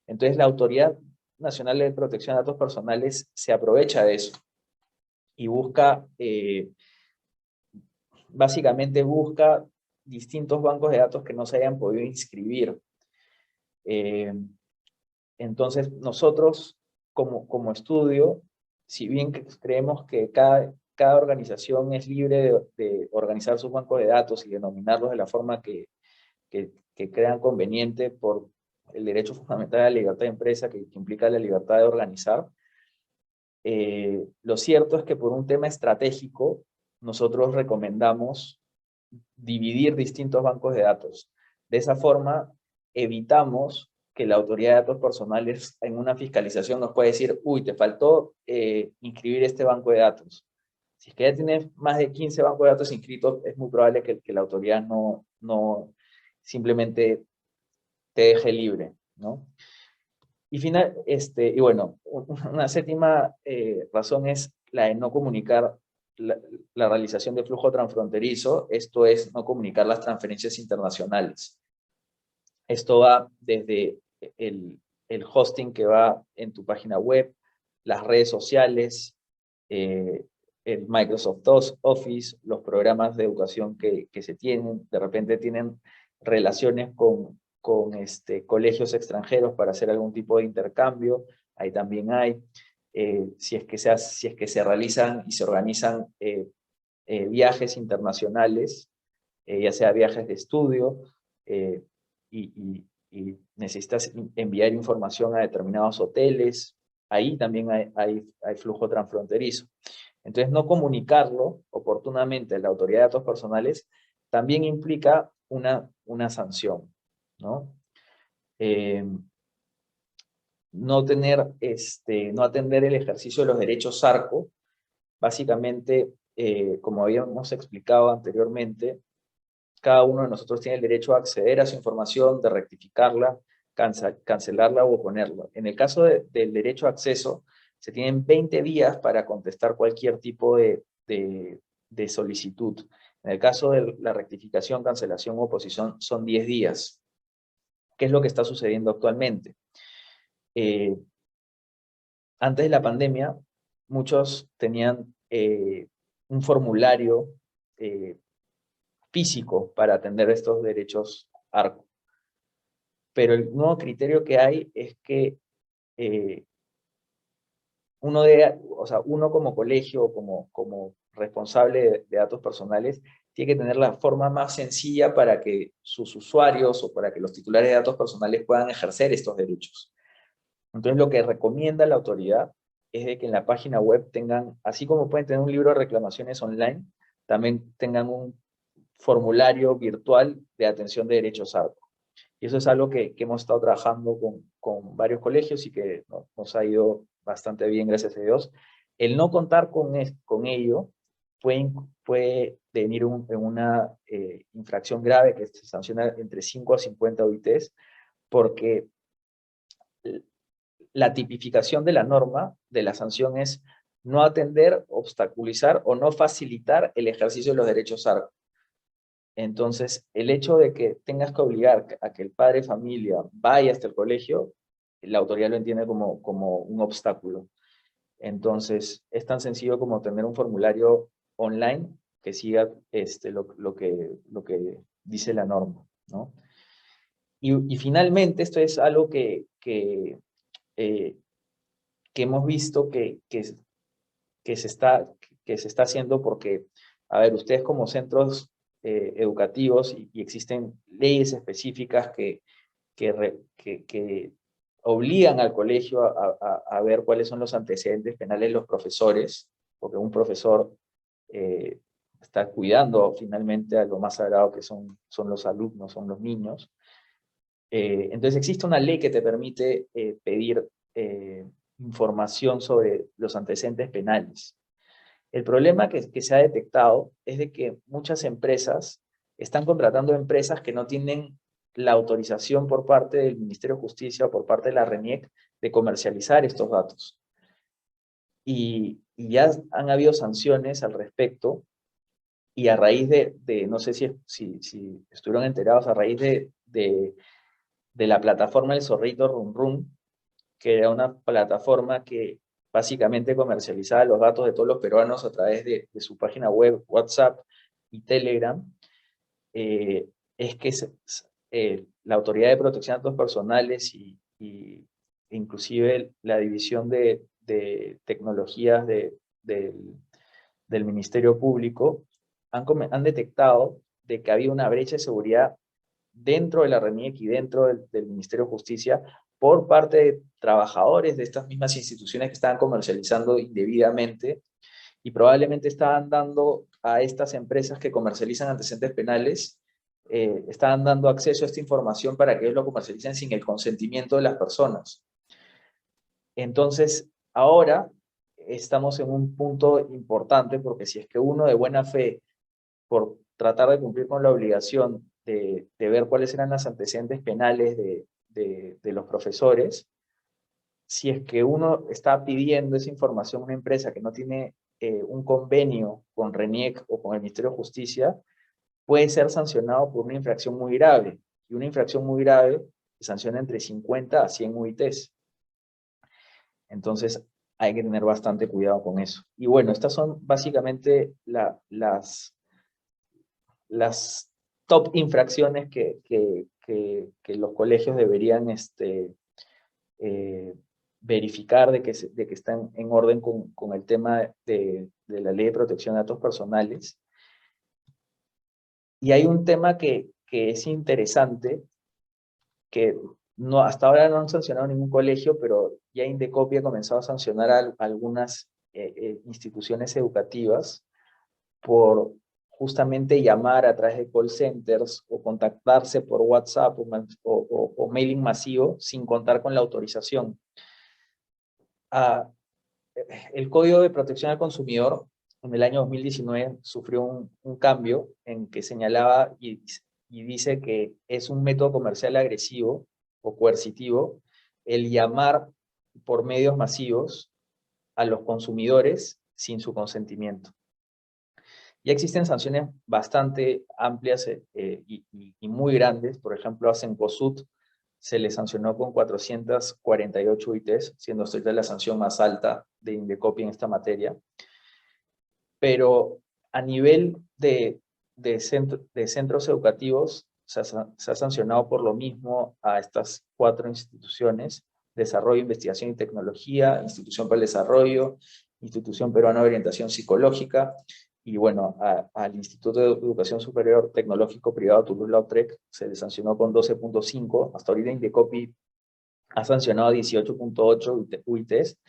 Entonces, la Autoridad Nacional de Protección de Datos Personales se aprovecha de eso y básicamente busca distintos bancos de datos que no se hayan podido inscribir. Entonces, nosotros, como estudio, si bien creemos que cada organización es libre de organizar sus bancos de datos y denominarlos de la forma que crean conveniente por el derecho fundamental a la libertad de empresa que implica la libertad de organizar, lo cierto es que por un tema estratégico, nosotros recomendamos dividir distintos bancos de datos. De esa forma, evitamos que la Autoridad de Datos Personales en una fiscalización nos puede decir, uy, te faltó inscribir este banco de datos. Si es que ya tienes más de 15 bancos de datos inscritos, es muy probable que la autoridad no simplemente te deje libre, ¿no? Y bueno, una séptima razón es la de no comunicar la realización de flujo transfronterizo, esto es no comunicar las transferencias internacionales. Esto va desde el hosting que va en tu página web, las redes sociales, el Microsoft Office, los programas de educación que se tienen, de repente tienen relaciones con colegios extranjeros para hacer algún tipo de intercambio, ahí también hay. Si es que se realizan y se organizan viajes internacionales, ya sea viajes de estudio, y necesitas enviar información a determinados hoteles, ahí también hay flujo transfronterizo. Entonces, no comunicarlo oportunamente a la autoridad de datos personales también implica una sanción, ¿no? No atender el ejercicio de los derechos ARCO, básicamente, como habíamos explicado anteriormente, cada uno de nosotros tiene el derecho a acceder a su información, de rectificarla, cancelarla o oponerla. En el caso del derecho a acceso, se tienen 20 días para contestar cualquier tipo de solicitud. En el caso de la rectificación, cancelación o oposición, son 10 días. ¿Qué es lo que está sucediendo actualmente? Antes de la pandemia, muchos tenían un formulario físico para atender estos derechos ARCO. Pero el nuevo criterio que hay es que uno como colegio, como responsable de datos personales, tiene que tener la forma más sencilla para que sus usuarios o para que los titulares de datos personales puedan ejercer estos derechos. Entonces, lo que recomienda la autoridad es de que en la página web tengan, así como pueden tener un libro de reclamaciones online, también tengan un formulario virtual de atención de derechos ARCO. Y eso es algo que hemos estado trabajando con varios colegios y que nos ha ido bastante bien, gracias a Dios. El no contar con ello puede venir en una infracción grave que se sanciona entre 5 a 50 OITs, porque la tipificación de la norma, de la sanción, es no atender, obstaculizar o no facilitar el ejercicio de los derechos ARCO. Entonces, el hecho de que tengas que obligar a que el padre de familia vaya hasta el colegio, la autoridad lo entiende como un obstáculo. Entonces, es tan sencillo como tener un formulario online que siga lo que dice la norma, ¿no? Y finalmente, esto es algo que hemos visto que se está haciendo porque, a ver, ustedes como centros educativos, y existen leyes específicas que obligan al colegio a ver cuáles son los antecedentes penales de los profesores, porque un profesor está cuidando finalmente a lo más sagrado que son los alumnos, son los niños. Entonces existe una ley que te permite pedir información sobre los antecedentes penales. El problema que se ha detectado es de que muchas empresas están contratando empresas que no tienen la autorización por parte del Ministerio de Justicia o por parte de la RENIEC de comercializar estos datos. Y ya han habido sanciones al respecto, y a raíz no sé si estuvieron enterados, a raíz de la plataforma del Zorrito Rum Rum, que era una plataforma que básicamente comercializaba los datos de todos los peruanos a través de su página web, WhatsApp y Telegram. Es que la Autoridad de Protección de Datos Personales y inclusive la División de Tecnologías del Ministerio Público han detectado de que había una brecha de seguridad dentro de la RENIEC y dentro del Ministerio de Justicia por parte de trabajadores de estas mismas instituciones que estaban comercializando indebidamente, y probablemente estaban dando a estas empresas que comercializan antecedentes penales, estaban dando acceso a esta información para que ellos lo comercialicen sin el consentimiento de las personas. Entonces, ahora estamos en un punto importante, porque si es que uno de buena fe, por tratar de cumplir con la obligación de ver cuáles eran los antecedentes penales de los profesores, si es que uno está pidiendo esa información a una empresa que no tiene un convenio con RENIEC o con el Ministerio de Justicia, puede ser sancionado por una infracción muy grave. Y una infracción muy grave se sanciona entre 50 a 100 UITs. Entonces, hay que tener bastante cuidado con eso. Y bueno, estas son básicamente las top infracciones que los colegios deberían verificar de que están en orden con el tema de la Ley de Protección de Datos Personales. Y hay un tema que es interesante, que no, hasta ahora no han sancionado ningún colegio, pero ya Indecopi ha comenzado a sancionar a algunas instituciones educativas por justamente llamar a través de call centers o contactarse por WhatsApp o mailing masivo sin contar con la autorización. El Código de Protección al Consumidor en el año 2019 sufrió un cambio en que señalaba y dice que es un método comercial agresivo o coercitivo el llamar por medios masivos a los consumidores sin su consentimiento. Ya existen sanciones bastante amplias y muy grandes. Por ejemplo, a Cencosud se le sancionó con 448 UITs, siendo esta la sanción más alta de Indecopi en esta materia. Pero a nivel de centros educativos, se ha sancionado por lo mismo a estas 4 instituciones: Desarrollo, Investigación y Tecnología, Institución para el Desarrollo, Institución Peruana de Orientación Psicológica, y bueno, al Instituto de Educación Superior Tecnológico Privado Toulouse-Lautrec se le sancionó con 12.5. Hasta ahorita Indecopi ha sancionado 18.8 UITs.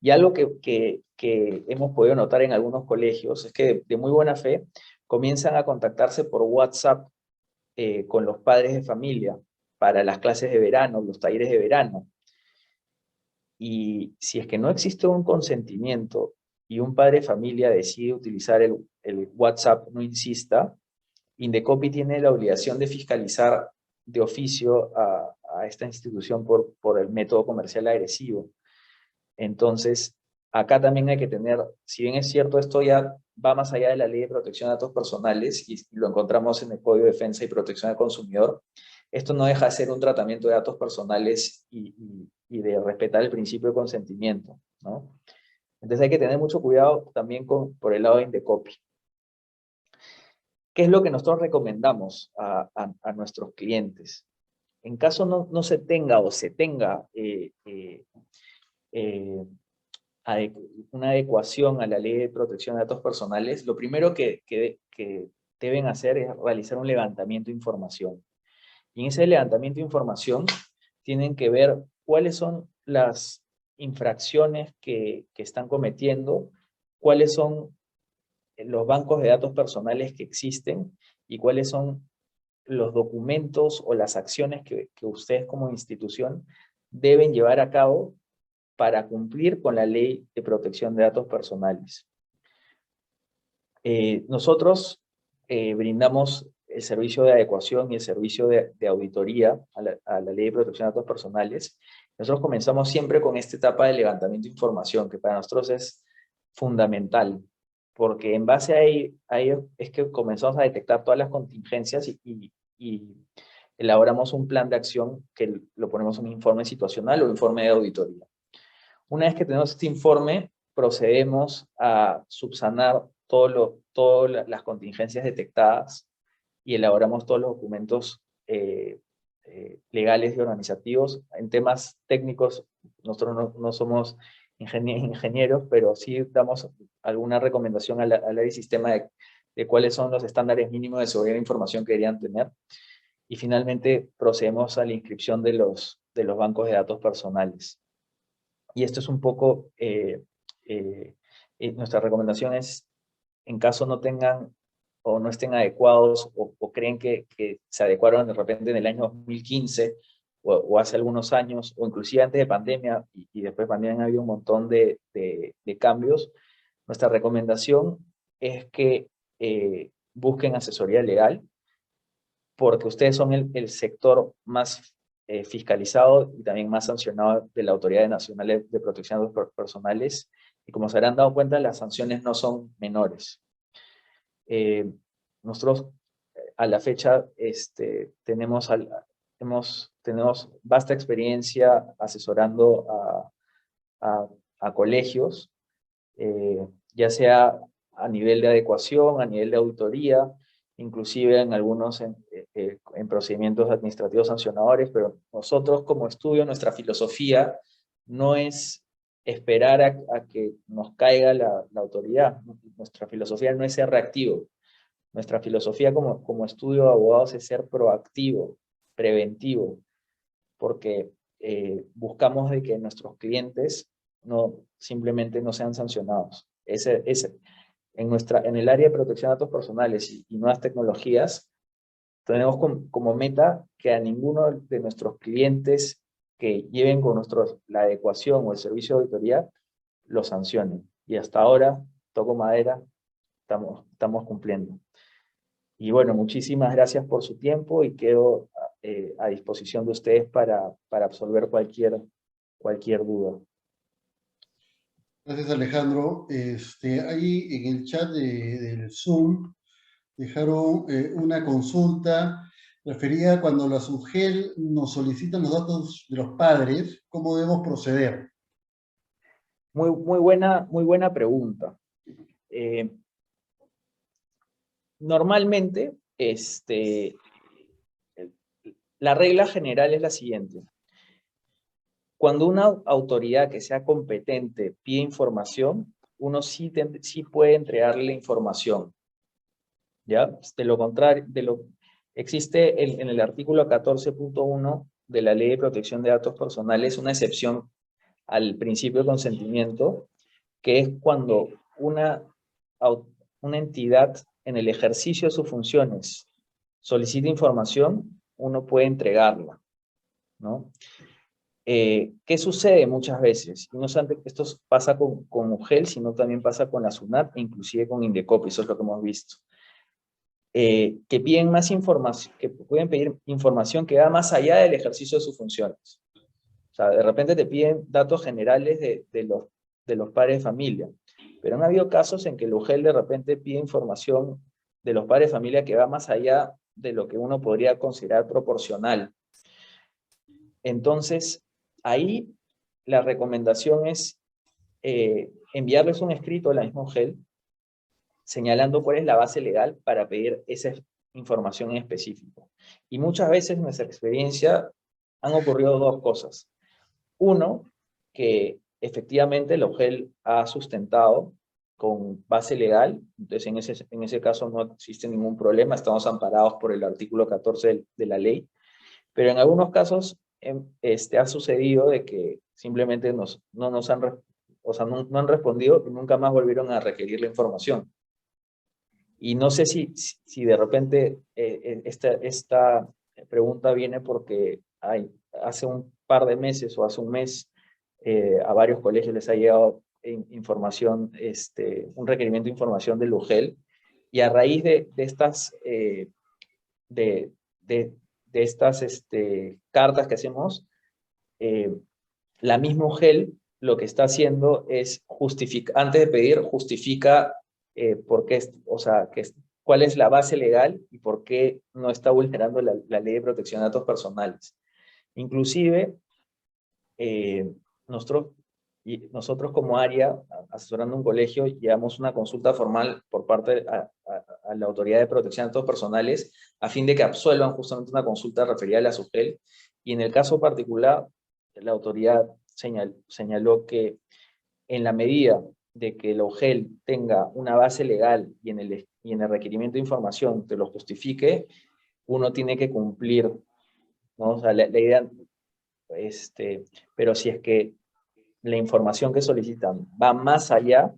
Y algo que hemos podido notar en algunos colegios es que de muy buena fe comienzan a contactarse por WhatsApp con los padres de familia para las clases de verano, los talleres de verano. Y si es que no existe un consentimiento y un padre de familia decide utilizar el WhatsApp, no insista, Indecopi tiene la obligación de fiscalizar de oficio a esta institución por el método comercial agresivo. Entonces, acá también hay que tener, si bien es cierto, esto ya va más allá de la Ley de Protección de Datos Personales y lo encontramos en el Código de Defensa y Protección del Consumidor, esto no deja de ser un tratamiento de datos personales y de respetar el principio de consentimiento, ¿no? Entonces hay que tener mucho cuidado también por el lado de Indecopi. ¿Qué es lo que nosotros recomendamos a nuestros clientes? En caso no se tenga o se tenga una adecuación a la Ley de Protección de Datos Personales, lo primero que deben hacer es realizar un levantamiento de información. Y en ese levantamiento de información tienen que ver cuáles son las infracciones que están cometiendo, cuáles son los bancos de datos personales que existen y cuáles son los documentos o las acciones que ustedes como institución deben llevar a cabo para cumplir con la Ley de Protección de Datos Personales. Nosotros brindamos el servicio de adecuación y el servicio de auditoría a la Ley de Protección de Datos Personales. Nosotros comenzamos siempre con esta etapa de levantamiento de información, que para nosotros es fundamental, porque en base a ello es que comenzamos a detectar todas las contingencias y elaboramos un plan de acción que lo ponemos en un informe situacional o informe de auditoría. Una vez que tenemos este informe, procedemos a subsanar todas las contingencias detectadas y elaboramos todos los documentos legales y organizativos. En temas técnicos, nosotros no somos ingenieros, pero sí damos alguna recomendación al área de sistema de cuáles son los estándares mínimos de seguridad de información que deberían tener. Y finalmente procedemos a la inscripción de los bancos de datos personales. Y esto es un poco, nuestra recomendación es, en caso no tengan o no estén adecuados o creen que se adecuaron de repente en el año 2015 o hace algunos años, o inclusive antes de pandemia, y después de pandemia ha habido un montón de cambios, nuestra recomendación es que busquen asesoría legal, porque ustedes son el sector más fiscalizado y también más sancionado de la Autoridad Nacional de Protección de Datos Personales, y como se habrán dado cuenta, las sanciones no son menores. Nosotros a la fecha tenemos vasta experiencia asesorando a colegios, ya sea a nivel de adecuación, a nivel de auditoría, inclusive en algunos en procedimientos administrativos sancionadores, pero nosotros como estudio, nuestra filosofía no es esperar a que nos caiga la autoridad. Nuestra filosofía no es ser reactivo. Nuestra filosofía como estudio de abogados es ser proactivo, preventivo, porque buscamos de que nuestros clientes no simplemente no sean sancionados. En el área de protección de datos personales y nuevas tecnologías, tenemos como meta que a ninguno de nuestros clientes que lleven con nosotros la adecuación o el servicio de auditoría lo sancionen. Y hasta ahora, toco madera, estamos cumpliendo. Y bueno, muchísimas gracias por su tiempo y quedo a disposición de ustedes para absolver cualquier duda. Gracias, Alejandro. Ahí en el chat del Zoom dejaron una consulta referida a cuando la SUGEL nos solicitan los datos de los padres, ¿cómo debemos proceder? Muy buena pregunta. Normalmente, la regla general es la siguiente. Cuando una autoridad que sea competente pide información, uno sí puede entregarle la información. ¿Ya? De lo contrario, existe en el artículo 14.1 de la Ley de Protección de Datos Personales una excepción al principio de consentimiento, que es cuando una entidad en el ejercicio de sus funciones solicita información, uno puede entregarla, ¿no? ¿Qué sucede muchas veces? Y no solamente esto pasa con UGEL, sino también pasa con la SUNAT e inclusive con Indecopi, eso es lo que hemos visto. Que piden más información, que pueden pedir información que va más allá del ejercicio de sus funciones. O sea, de repente te piden datos generales de los padres de familia, pero han habido casos en que el UGEL de repente pide información de los padres de familia que va más allá de lo que uno podría considerar proporcional. Entonces, ahí la recomendación es enviarles un escrito a la misma UGEL señalando cuál es la base legal para pedir esa información en específico. Y muchas veces en nuestra experiencia han ocurrido dos cosas. Uno, que efectivamente el OGEL ha sustentado con base legal, entonces en ese caso no existe ningún problema, estamos amparados por el artículo 14 de la ley, pero en algunos casos ha sucedido de que simplemente no han respondido y nunca más volvieron a requerir la información. Y no sé si de repente esta pregunta viene porque hace un par de meses o hace un mes a varios colegios les ha llegado información, un requerimiento de información del UGEL, y a raíz de estas, cartas que hacemos, la misma UGEL lo que está haciendo es antes de pedir, justifica por qué, cuál es la base legal y por qué no está vulnerando la ley de protección de datos personales. Inclusive, nosotros como área, asesorando un colegio, llevamos una consulta formal por parte a la Autoridad de Protección de Datos Personales a fin de que absuelvan justamente una consulta referida a la SUGEL, y en el caso particular, la autoridad señaló que en la medida de que el OGEL tenga una base legal y en el requerimiento de información te lo justifique, uno tiene que cumplir, ¿no? O sea, la idea, pero si es que la información que solicitan va más allá,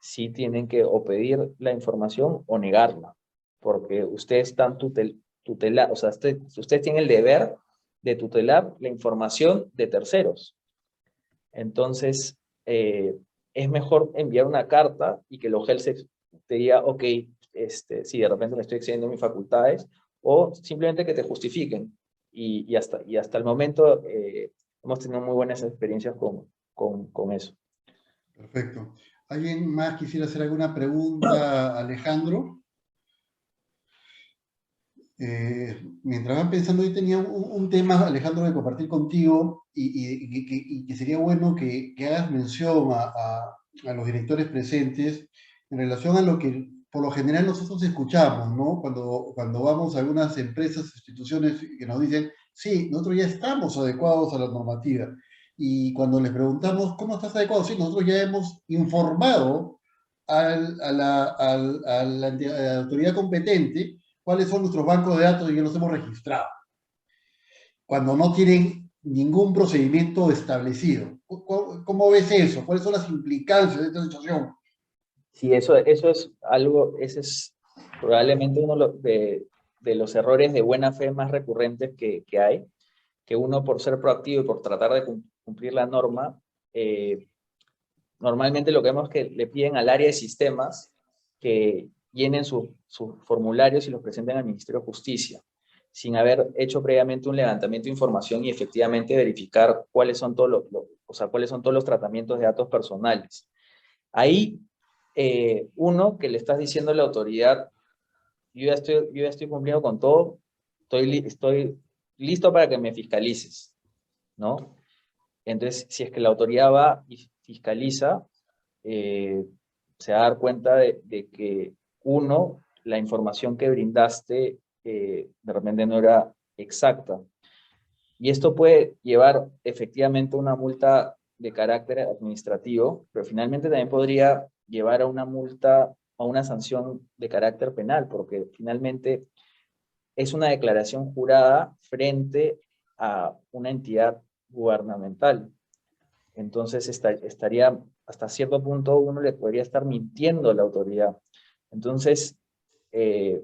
sí tienen que o pedir la información o negarla, porque ustedes están tutelados, o sea, ustedes tienen el deber de tutelar la información de terceros. Entonces, es mejor enviar una carta y que el OGEL te diga, ok, si de repente me estoy excediendo mis facultades, o simplemente que te justifiquen. Y hasta el momento hemos tenido muy buenas experiencias con eso. Perfecto. ¿Alguien más quisiera hacer alguna pregunta, Alejandro? Mientras van pensando, yo tenía un tema, Alejandro, de compartir contigo y que sería bueno que hagas mención a los directores presentes en relación a lo que por lo general nosotros escuchamos, ¿no? Cuando vamos a algunas empresas, instituciones que nos dicen, sí, nosotros ya estamos adecuados a la normativa. y cuando les preguntamos cómo estás adecuado, sí, nosotros ya hemos informado a la autoridad competente cuáles son nuestros bancos de datos y ya los hemos registrado, cuando no tienen ningún procedimiento establecido. ¿Cómo ves eso? ¿Cuáles son las implicancias de esta situación? Sí, eso es algo, ese es probablemente uno de los errores de buena fe más recurrentes que hay, que uno por ser proactivo y por tratar de cumplir la norma, normalmente lo que vemos es que le piden al área de sistemas que llenen sus formularios y los presenten al Ministerio de Justicia, sin haber hecho previamente un levantamiento de información y efectivamente verificar cuáles son todos o sea, cuáles son todos los tratamientos de datos personales. Ahí, uno, que le estás diciendo a la autoridad, yo ya estoy cumpliendo con todo, estoy listo para que me fiscalices, ¿no? Entonces, si es que la autoridad va y fiscaliza, eh, se va a dar cuenta de que, uno, la información que brindaste de repente no era exacta. Y esto puede llevar efectivamente a una multa de carácter administrativo, pero finalmente también podría llevar a una multa o una sanción de carácter penal, porque finalmente es una declaración jurada frente a una entidad gubernamental. Entonces estaría, hasta cierto punto, uno le podría estar mintiendo a la autoridad. Entonces, eh,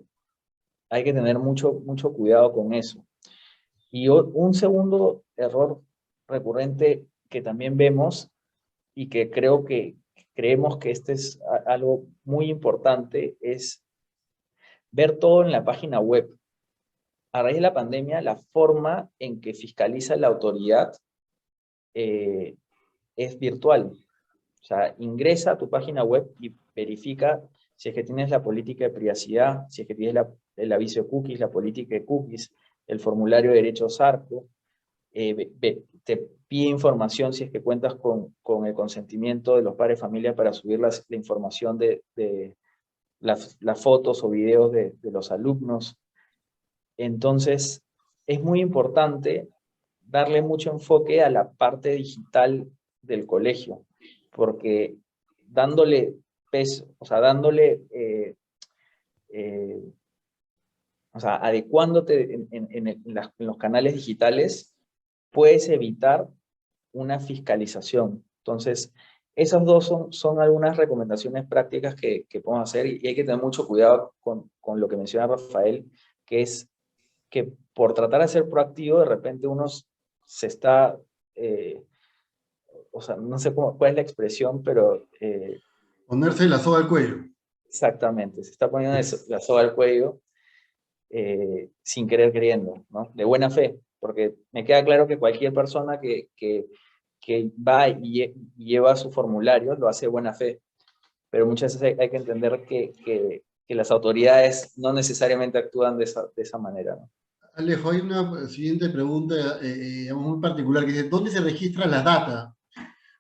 hay que tener mucho cuidado con eso. Y un segundo error recurrente que también vemos y que creemos que este es algo muy importante es ver todo en la página web. A raíz de la pandemia, la forma en que fiscaliza la autoridad eh, es virtual. O sea, ingresa a tu página web y verifica si es que tienes la política de privacidad, si es que tienes el aviso de cookies, la política de cookies, el formulario de derechos ARCO, te pide información si es que cuentas con el consentimiento de los padres de familia para subir la información de las fotos o videos de los alumnos. Entonces, es muy importante darle mucho enfoque a la parte digital del colegio, porque dándole peso, o sea, eh, o sea, adecuándote en los canales digitales, puedes evitar una fiscalización. Entonces, esas dos son algunas recomendaciones prácticas que podemos hacer y hay que tener mucho cuidado con lo que menciona Rafael, que es que por tratar de ser proactivo, de repente uno se está, eh, o sea, no sé cuál es la expresión, pero Ponerse la soga al cuello. exactamente, se está poniendo la soga al cuello sin querer queriendo, ¿no? De buena fe, porque me queda claro que cualquier persona que va y lleva su formulario lo hace de buena fe, pero muchas veces hay que entender que las autoridades no necesariamente actúan de esa manera, ¿no? Alejo, hay una siguiente pregunta muy particular que dice, ¿dónde se registra la data?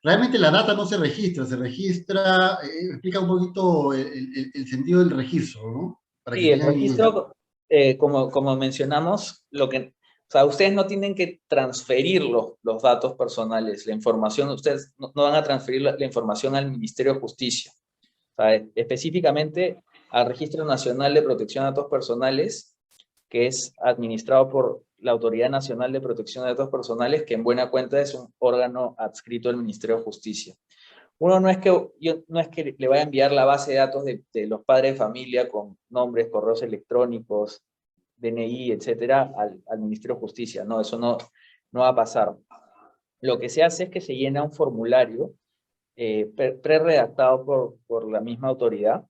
Realmente la data no se registra, explica un poquito el sentido del registro, ¿no? Para que Sí, el tengan idea. registro, como mencionamos, o sea, ustedes no tienen que transferir los datos personales, la información, ustedes no van a transferir la información al Ministerio de Justicia. O sea, específicamente al Registro Nacional de Protección de Datos Personales, que es administrado por la Autoridad Nacional de Protección de Datos Personales, que en buena cuenta es un órgano adscrito al Ministerio de Justicia. Uno no es que le vaya a enviar la base de datos de los padres de familia con nombres, correos electrónicos, DNI, etcétera, al Ministerio de Justicia. No, eso no va a pasar. Lo que se hace es que se llena un formulario pre-redactado por la misma autoridad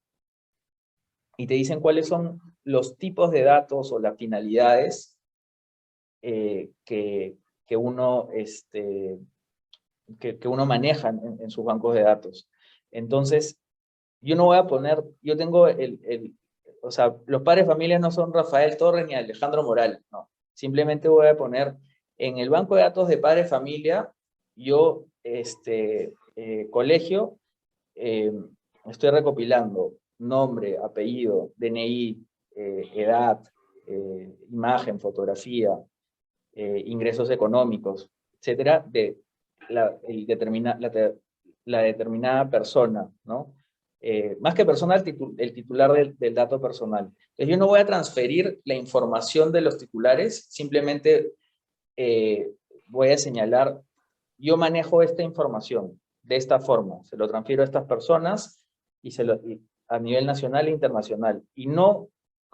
y te dicen cuáles son los tipos de datos o las finalidades que uno que uno maneja en sus bancos de datos. Entonces, yo no voy a poner, yo tengo o sea, los padres de familia no son Rafael Torres ni Alejandro Morales, no. Simplemente voy a poner en el banco de datos de padres de familia, yo, colegio, eh, estoy recopilando nombre, apellido, DNI, edad, imagen, fotografía, ingresos económicos, etcétera, la determinada persona, ¿no? Más que persona, el titular del dato personal. Entonces, yo no voy a transferir la información de los titulares, simplemente voy a señalar, yo manejo esta información de esta forma, se lo transfiero a estas personas y a nivel nacional e internacional. Y no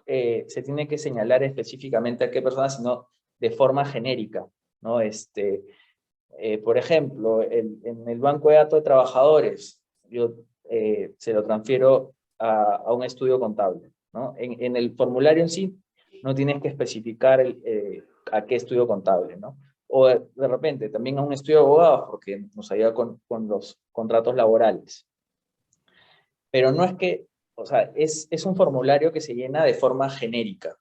se tiene que señalar específicamente a qué persona, sino de forma genérica, ¿no? Por ejemplo, en el banco de datos de trabajadores, yo se lo transfiero a un estudio contable, ¿no? En el formulario en sí no tienes que especificar a qué estudio contable, ¿no? O de repente también a un estudio de abogados, porque nos ayuda con los contratos laborales. Pero no es que, o sea, es un formulario que se llena de forma genérica.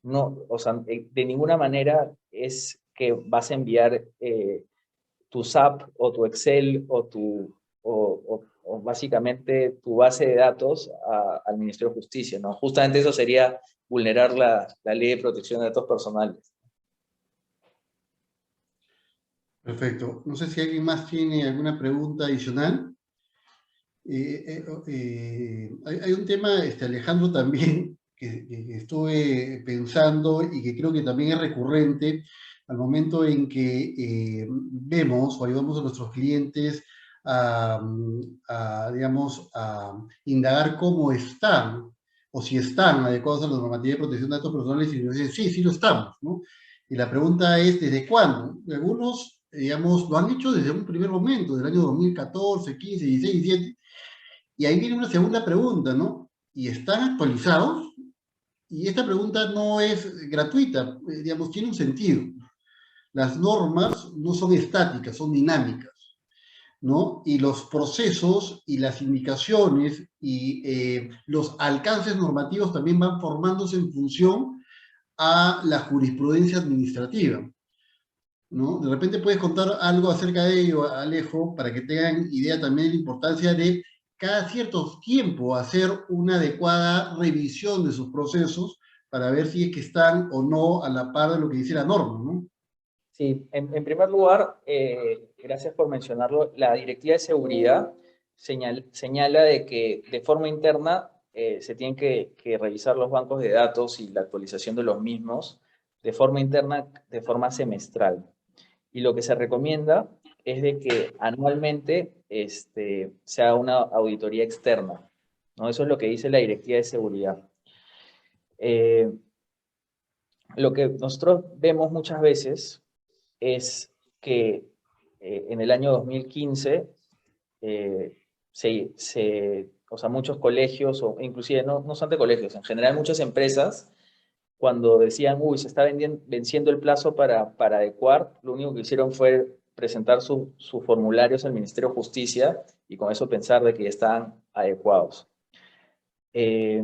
No, o sea, de ninguna manera es que vas a enviar tu SAP o tu Excel o básicamente tu base de datos al Ministerio de Justicia, ¿no? Justamente eso sería vulnerar la Ley de Protección de Datos Personales. Perfecto. No sé si alguien más tiene alguna pregunta adicional. Hay un tema, Alejandro, también, que estuve pensando y que creo que también es recurrente al momento en que vemos o ayudamos a nuestros clientes digamos, a indagar cómo están o si están adecuados a la normativa de protección de datos personales y nos dicen, sí, sí lo estamos, ¿no? Y la pregunta es, ¿desde cuándo? Algunos, digamos, lo han hecho desde un primer momento, del año 2014, 15, 16, 17, y ahí viene una segunda pregunta, ¿no? ¿Y están actualizados? Y esta pregunta no es gratuita, digamos, tiene un sentido. Las normas no son estáticas, son dinámicas, ¿no? Y los procesos y las indicaciones y los alcances normativos también van formándose en función a la jurisprudencia administrativa, ¿no? De repente puedes contar algo acerca de ello, Alejo, para que tengan idea también de la importancia de cada cierto tiempo hacer una adecuada revisión de sus procesos para ver si es que están o no a la par de lo que dice la norma, ¿no? Sí, en primer lugar, gracias por mencionarlo, la Directiva de Seguridad señala de que de forma interna se tienen que revisar los bancos de datos y la actualización de los mismos de forma interna, de forma semestral. Y lo que se recomienda es de que anualmente se haga una auditoría externa, ¿no? Eso es lo que dice la Directiva de Seguridad. Lo que nosotros vemos muchas veces es que en el año 2015 o sea, muchos colegios, o inclusive no solamente colegios, en general muchas empresas, cuando decían, uy, se está venciendo el plazo para adecuar, lo único que hicieron fue presentar sus formularios al Ministerio de Justicia y con eso pensar de que ya estaban adecuados. Eh,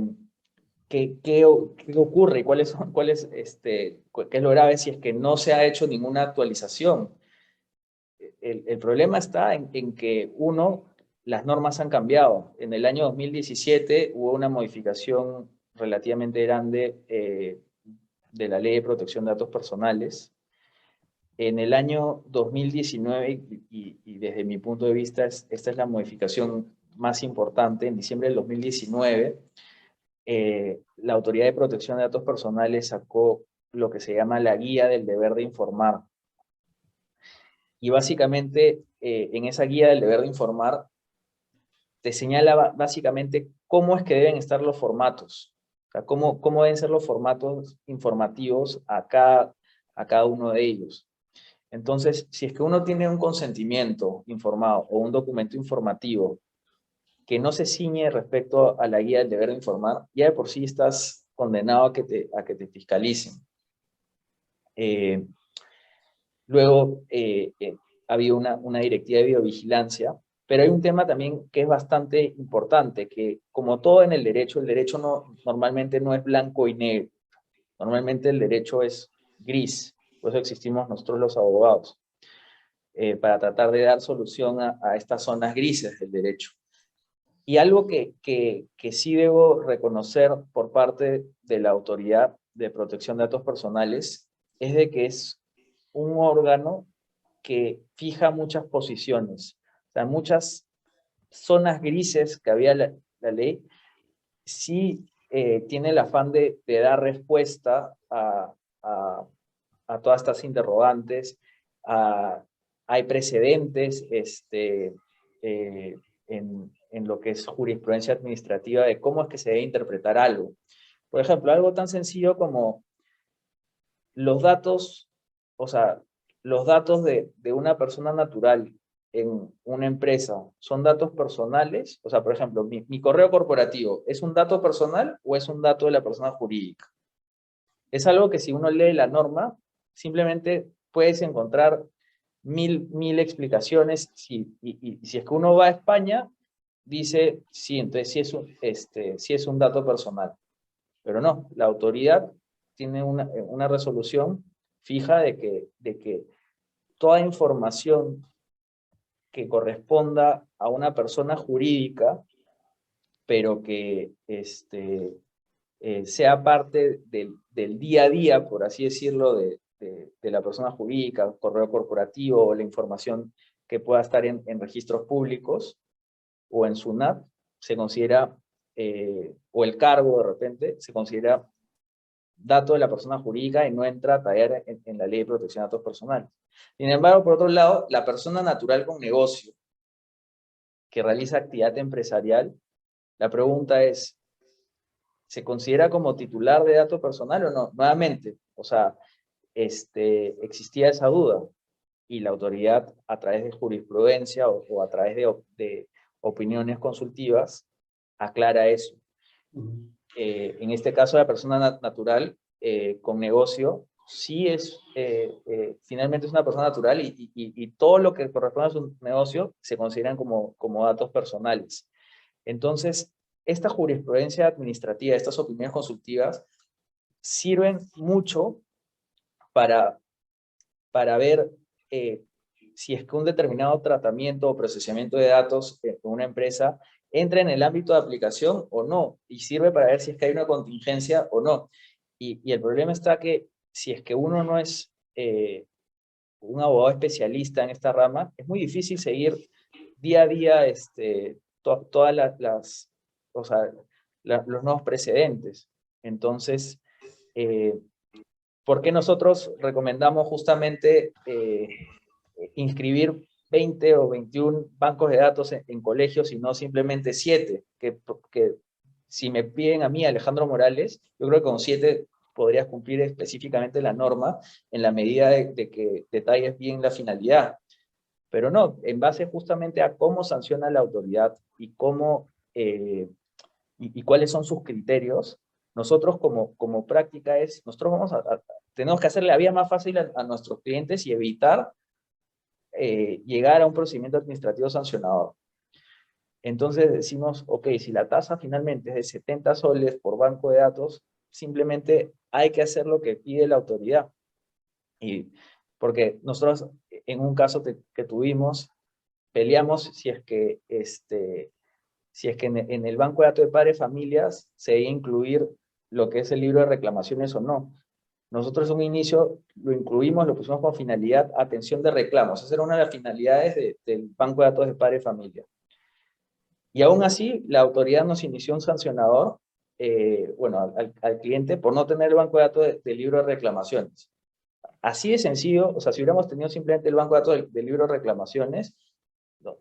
¿Qué ocurre? ¿Qué es lo grave si es que no se ha hecho ninguna actualización? El problema está en que, uno, las normas han cambiado. En el año 2017 hubo una modificación relativamente grande de la Ley de Protección de Datos Personales. En el año 2019, y desde mi punto de vista, esta es la modificación más importante, en diciembre del 2019, la Autoridad de Protección de Datos Personales sacó lo que se llama la Guía del Deber de Informar. Y básicamente, en esa Guía del Deber de Informar, te señala básicamente cómo es que deben estar los formatos. O sea, cómo deben ser los formatos informativos a cada uno de ellos. Entonces, si es que uno tiene un consentimiento informado o un documento informativo que no se ciñe respecto a la guía del deber de informar, ya de por sí estás condenado a que te fiscalicen. Luego, ha habido una directiva de biovigilancia, pero hay un tema también que es bastante importante, que como todo en el derecho normalmente no es blanco y negro. Normalmente el derecho es gris, por eso existimos nosotros los abogados, para tratar de dar solución a estas zonas grises del derecho. Y algo que sí debo reconocer por parte de la Autoridad de Protección de Datos Personales es de que es un órgano que fija muchas posiciones. O sea, muchas zonas grises que había la ley, sí tiene el afán de dar respuesta a todas estas interrogantes. Hay precedentes en lo que es jurisprudencia administrativa de cómo es que se debe interpretar algo. Por ejemplo, algo tan sencillo como los datos, o sea, los datos de una persona natural en una empresa son datos personales. O sea, por ejemplo, mi correo corporativo, ¿es un dato personal o es un dato de la persona jurídica? Es algo que si uno lee la norma, simplemente puedes encontrar mil explicaciones. Y si es que uno va a España, dice, sí, entonces sí es un dato personal. Pero no, la autoridad tiene una resolución fija de que toda información que corresponda a una persona jurídica, pero que sea parte del día a día, por así decirlo, de la persona jurídica, correo corporativo o la información que pueda estar en registros públicos o en SUNAT, se considera, o el cargo de repente, se considera dato de la persona jurídica y no entra a tallar en la ley de protección de datos personales. Sin embargo, por otro lado, la persona natural con negocio que realiza actividad empresarial, la pregunta es, ¿se considera como titular de dato personal o no? Nuevamente, o sea, existía esa duda y la autoridad, a través de jurisprudencia o a través de opiniones consultivas, aclara eso. En este caso, la persona natural con negocio sí finalmente es una persona natural y todo lo que corresponde a su negocio se consideran como datos personales. Entonces, esta jurisprudencia administrativa, estas opiniones consultivas, sirven mucho para ver si es que un determinado tratamiento o procesamiento de datos en una empresa entra en el ámbito de aplicación o no, y sirve para ver si es que hay una contingencia o no. Y el problema está que si es que uno no es un abogado especialista en esta rama, es muy difícil seguir día a día todas o sea, los nuevos precedentes. Entonces, ¿por qué nosotros recomendamos justamente inscribir 20 o 21 bancos de datos en colegios y no simplemente 7? Que si me piden a mí, Alejandro Morales, yo creo que con 7 podrías cumplir específicamente la norma en la medida de que detalles bien la finalidad. Pero no, en base justamente a cómo sanciona la autoridad y y cuáles son sus criterios, nosotros como práctica nosotros tenemos que hacerle la vida más fácil a nuestros clientes y evitar llegar a un procedimiento administrativo sancionador. Entonces decimos, ok, si la tasa finalmente es de 70 soles por banco de datos, simplemente hay que hacer lo que pide la autoridad. Y porque nosotros, en un caso que tuvimos, peleamos si es que en el banco de datos de padres y familias se debe incluir lo que es el libro de reclamaciones o no. Nosotros en un inicio lo incluimos, lo pusimos con finalidad atención de reclamos. Esa era una de las finalidades del banco de datos de padres y familia. Y aún así, la autoridad nos inició un sancionador, bueno, al cliente por no tener el banco de datos del libro de reclamaciones. Así de sencillo, o sea, si hubiéramos tenido simplemente el banco de datos del libro de reclamaciones,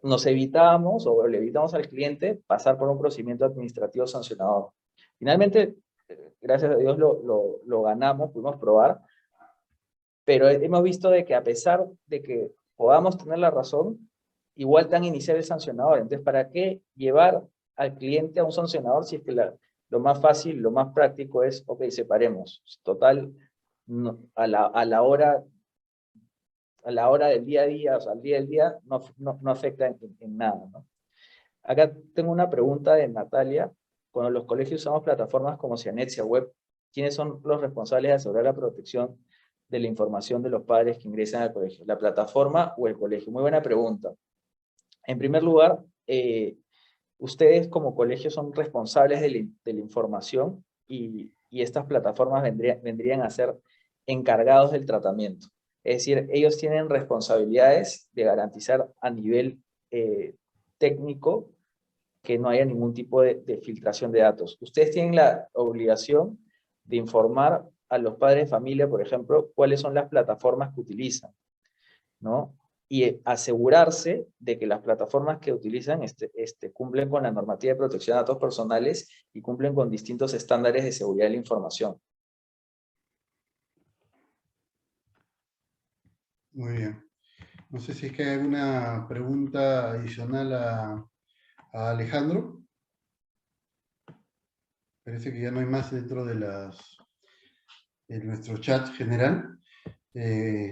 nos evitábamos o le evitamos al cliente pasar por un procedimiento administrativo sancionador. Finalmente, gracias a Dios lo ganamos, pudimos probar, pero hemos visto de que a pesar de que podamos tener la razón, igual tan iniciar el sancionador. Entonces, ¿para qué llevar al cliente a un sancionador si es que lo más fácil, lo más práctico es, ok, separemos. Total, no, a la hora del día a día, o sea, al día del día, no afecta en nada, ¿no? Acá tengo una pregunta de Natalia. Cuando los colegios usamos plataformas como Cianetia Web, ¿quiénes son los responsables de asegurar la protección de la información de los padres que ingresan al colegio? ¿La plataforma o el colegio? Muy buena pregunta. En primer lugar, ustedes como colegio son responsables de la información y estas plataformas vendrían a ser encargados del tratamiento. Es decir, ellos tienen responsabilidades de garantizar a nivel técnico que no haya ningún tipo de filtración de datos. Ustedes tienen la obligación de informar a los padres de familia, por ejemplo, cuáles son las plataformas que utilizan, ¿no? Y asegurarse de que las plataformas que utilizan cumplen con la normativa de protección de datos personales y cumplen con distintos estándares de seguridad de la información. Muy bien. No sé si es que hay alguna pregunta adicional a Alejandro. Parece que ya no hay más dentro de nuestro chat general.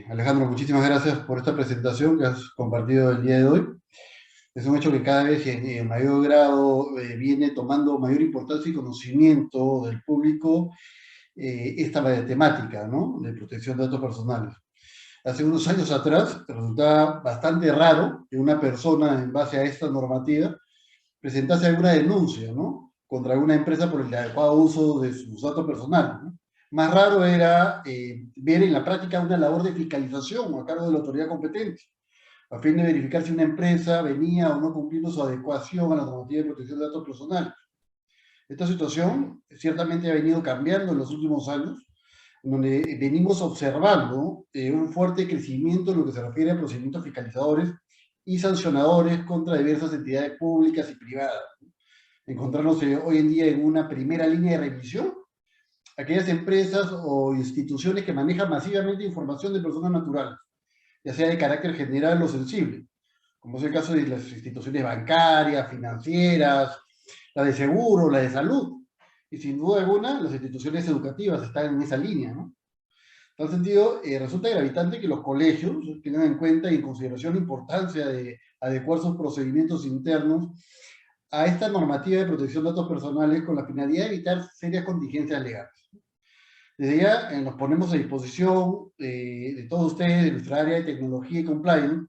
Alejandro, muchísimas gracias por esta presentación que has compartido el día de hoy. Es un hecho que cada vez en mayor grado viene tomando mayor importancia y conocimiento del público esta temática, ¿no? De protección de datos personales. Hace unos años atrás resultaba bastante raro que una persona, en base a esta normativa, presentase alguna denuncia, ¿no? Contra alguna empresa por el adecuado uso de sus datos personales, ¿no? Más raro era ver en la práctica una labor de fiscalización a cargo de la autoridad competente, a fin de verificar si una empresa venía o no cumpliendo su adecuación a la normativa de protección de datos personales. Esta situación ciertamente ha venido cambiando en los últimos años, donde venimos observando un fuerte crecimiento en lo que se refiere a procedimientos fiscalizadores y sancionadores contra diversas entidades públicas y privadas. Encontrándose hoy en día en una primera línea de revisión aquellas empresas o instituciones que manejan masivamente información de personas naturales, ya sea de carácter general o sensible, como es el caso de las instituciones bancarias, financieras, la de seguro, la de salud. Y sin duda alguna, las instituciones educativas están en esa línea, ¿no? En tal sentido, resulta gravitante que los colegios tengan en cuenta y en consideración la importancia de adecuar sus procedimientos internos a esta normativa de protección de datos personales con la finalidad de evitar serias contingencias legales. Desde ya nos ponemos a disposición de todos ustedes, de nuestra área de tecnología y compliance,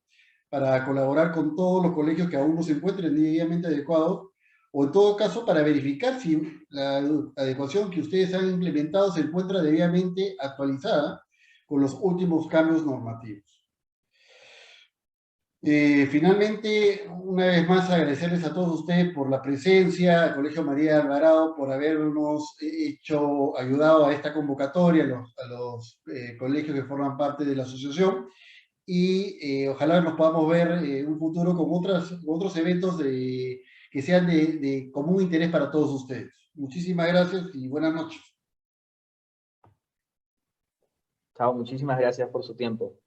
para colaborar con todos los colegios que aún no se encuentren debidamente adecuados, o en todo caso para verificar si la adecuación que ustedes han implementado se encuentra debidamente actualizada con los últimos cambios normativos. Finalmente, una vez más agradecerles a todos ustedes por la presencia, al Colegio María Alvarado por habernos ayudado a esta convocatoria, a los colegios que forman parte de la asociación, y ojalá nos podamos ver en un futuro con otros eventos que sean de común interés para todos ustedes. Muchísimas gracias y buenas noches. Chao, muchísimas gracias por su tiempo.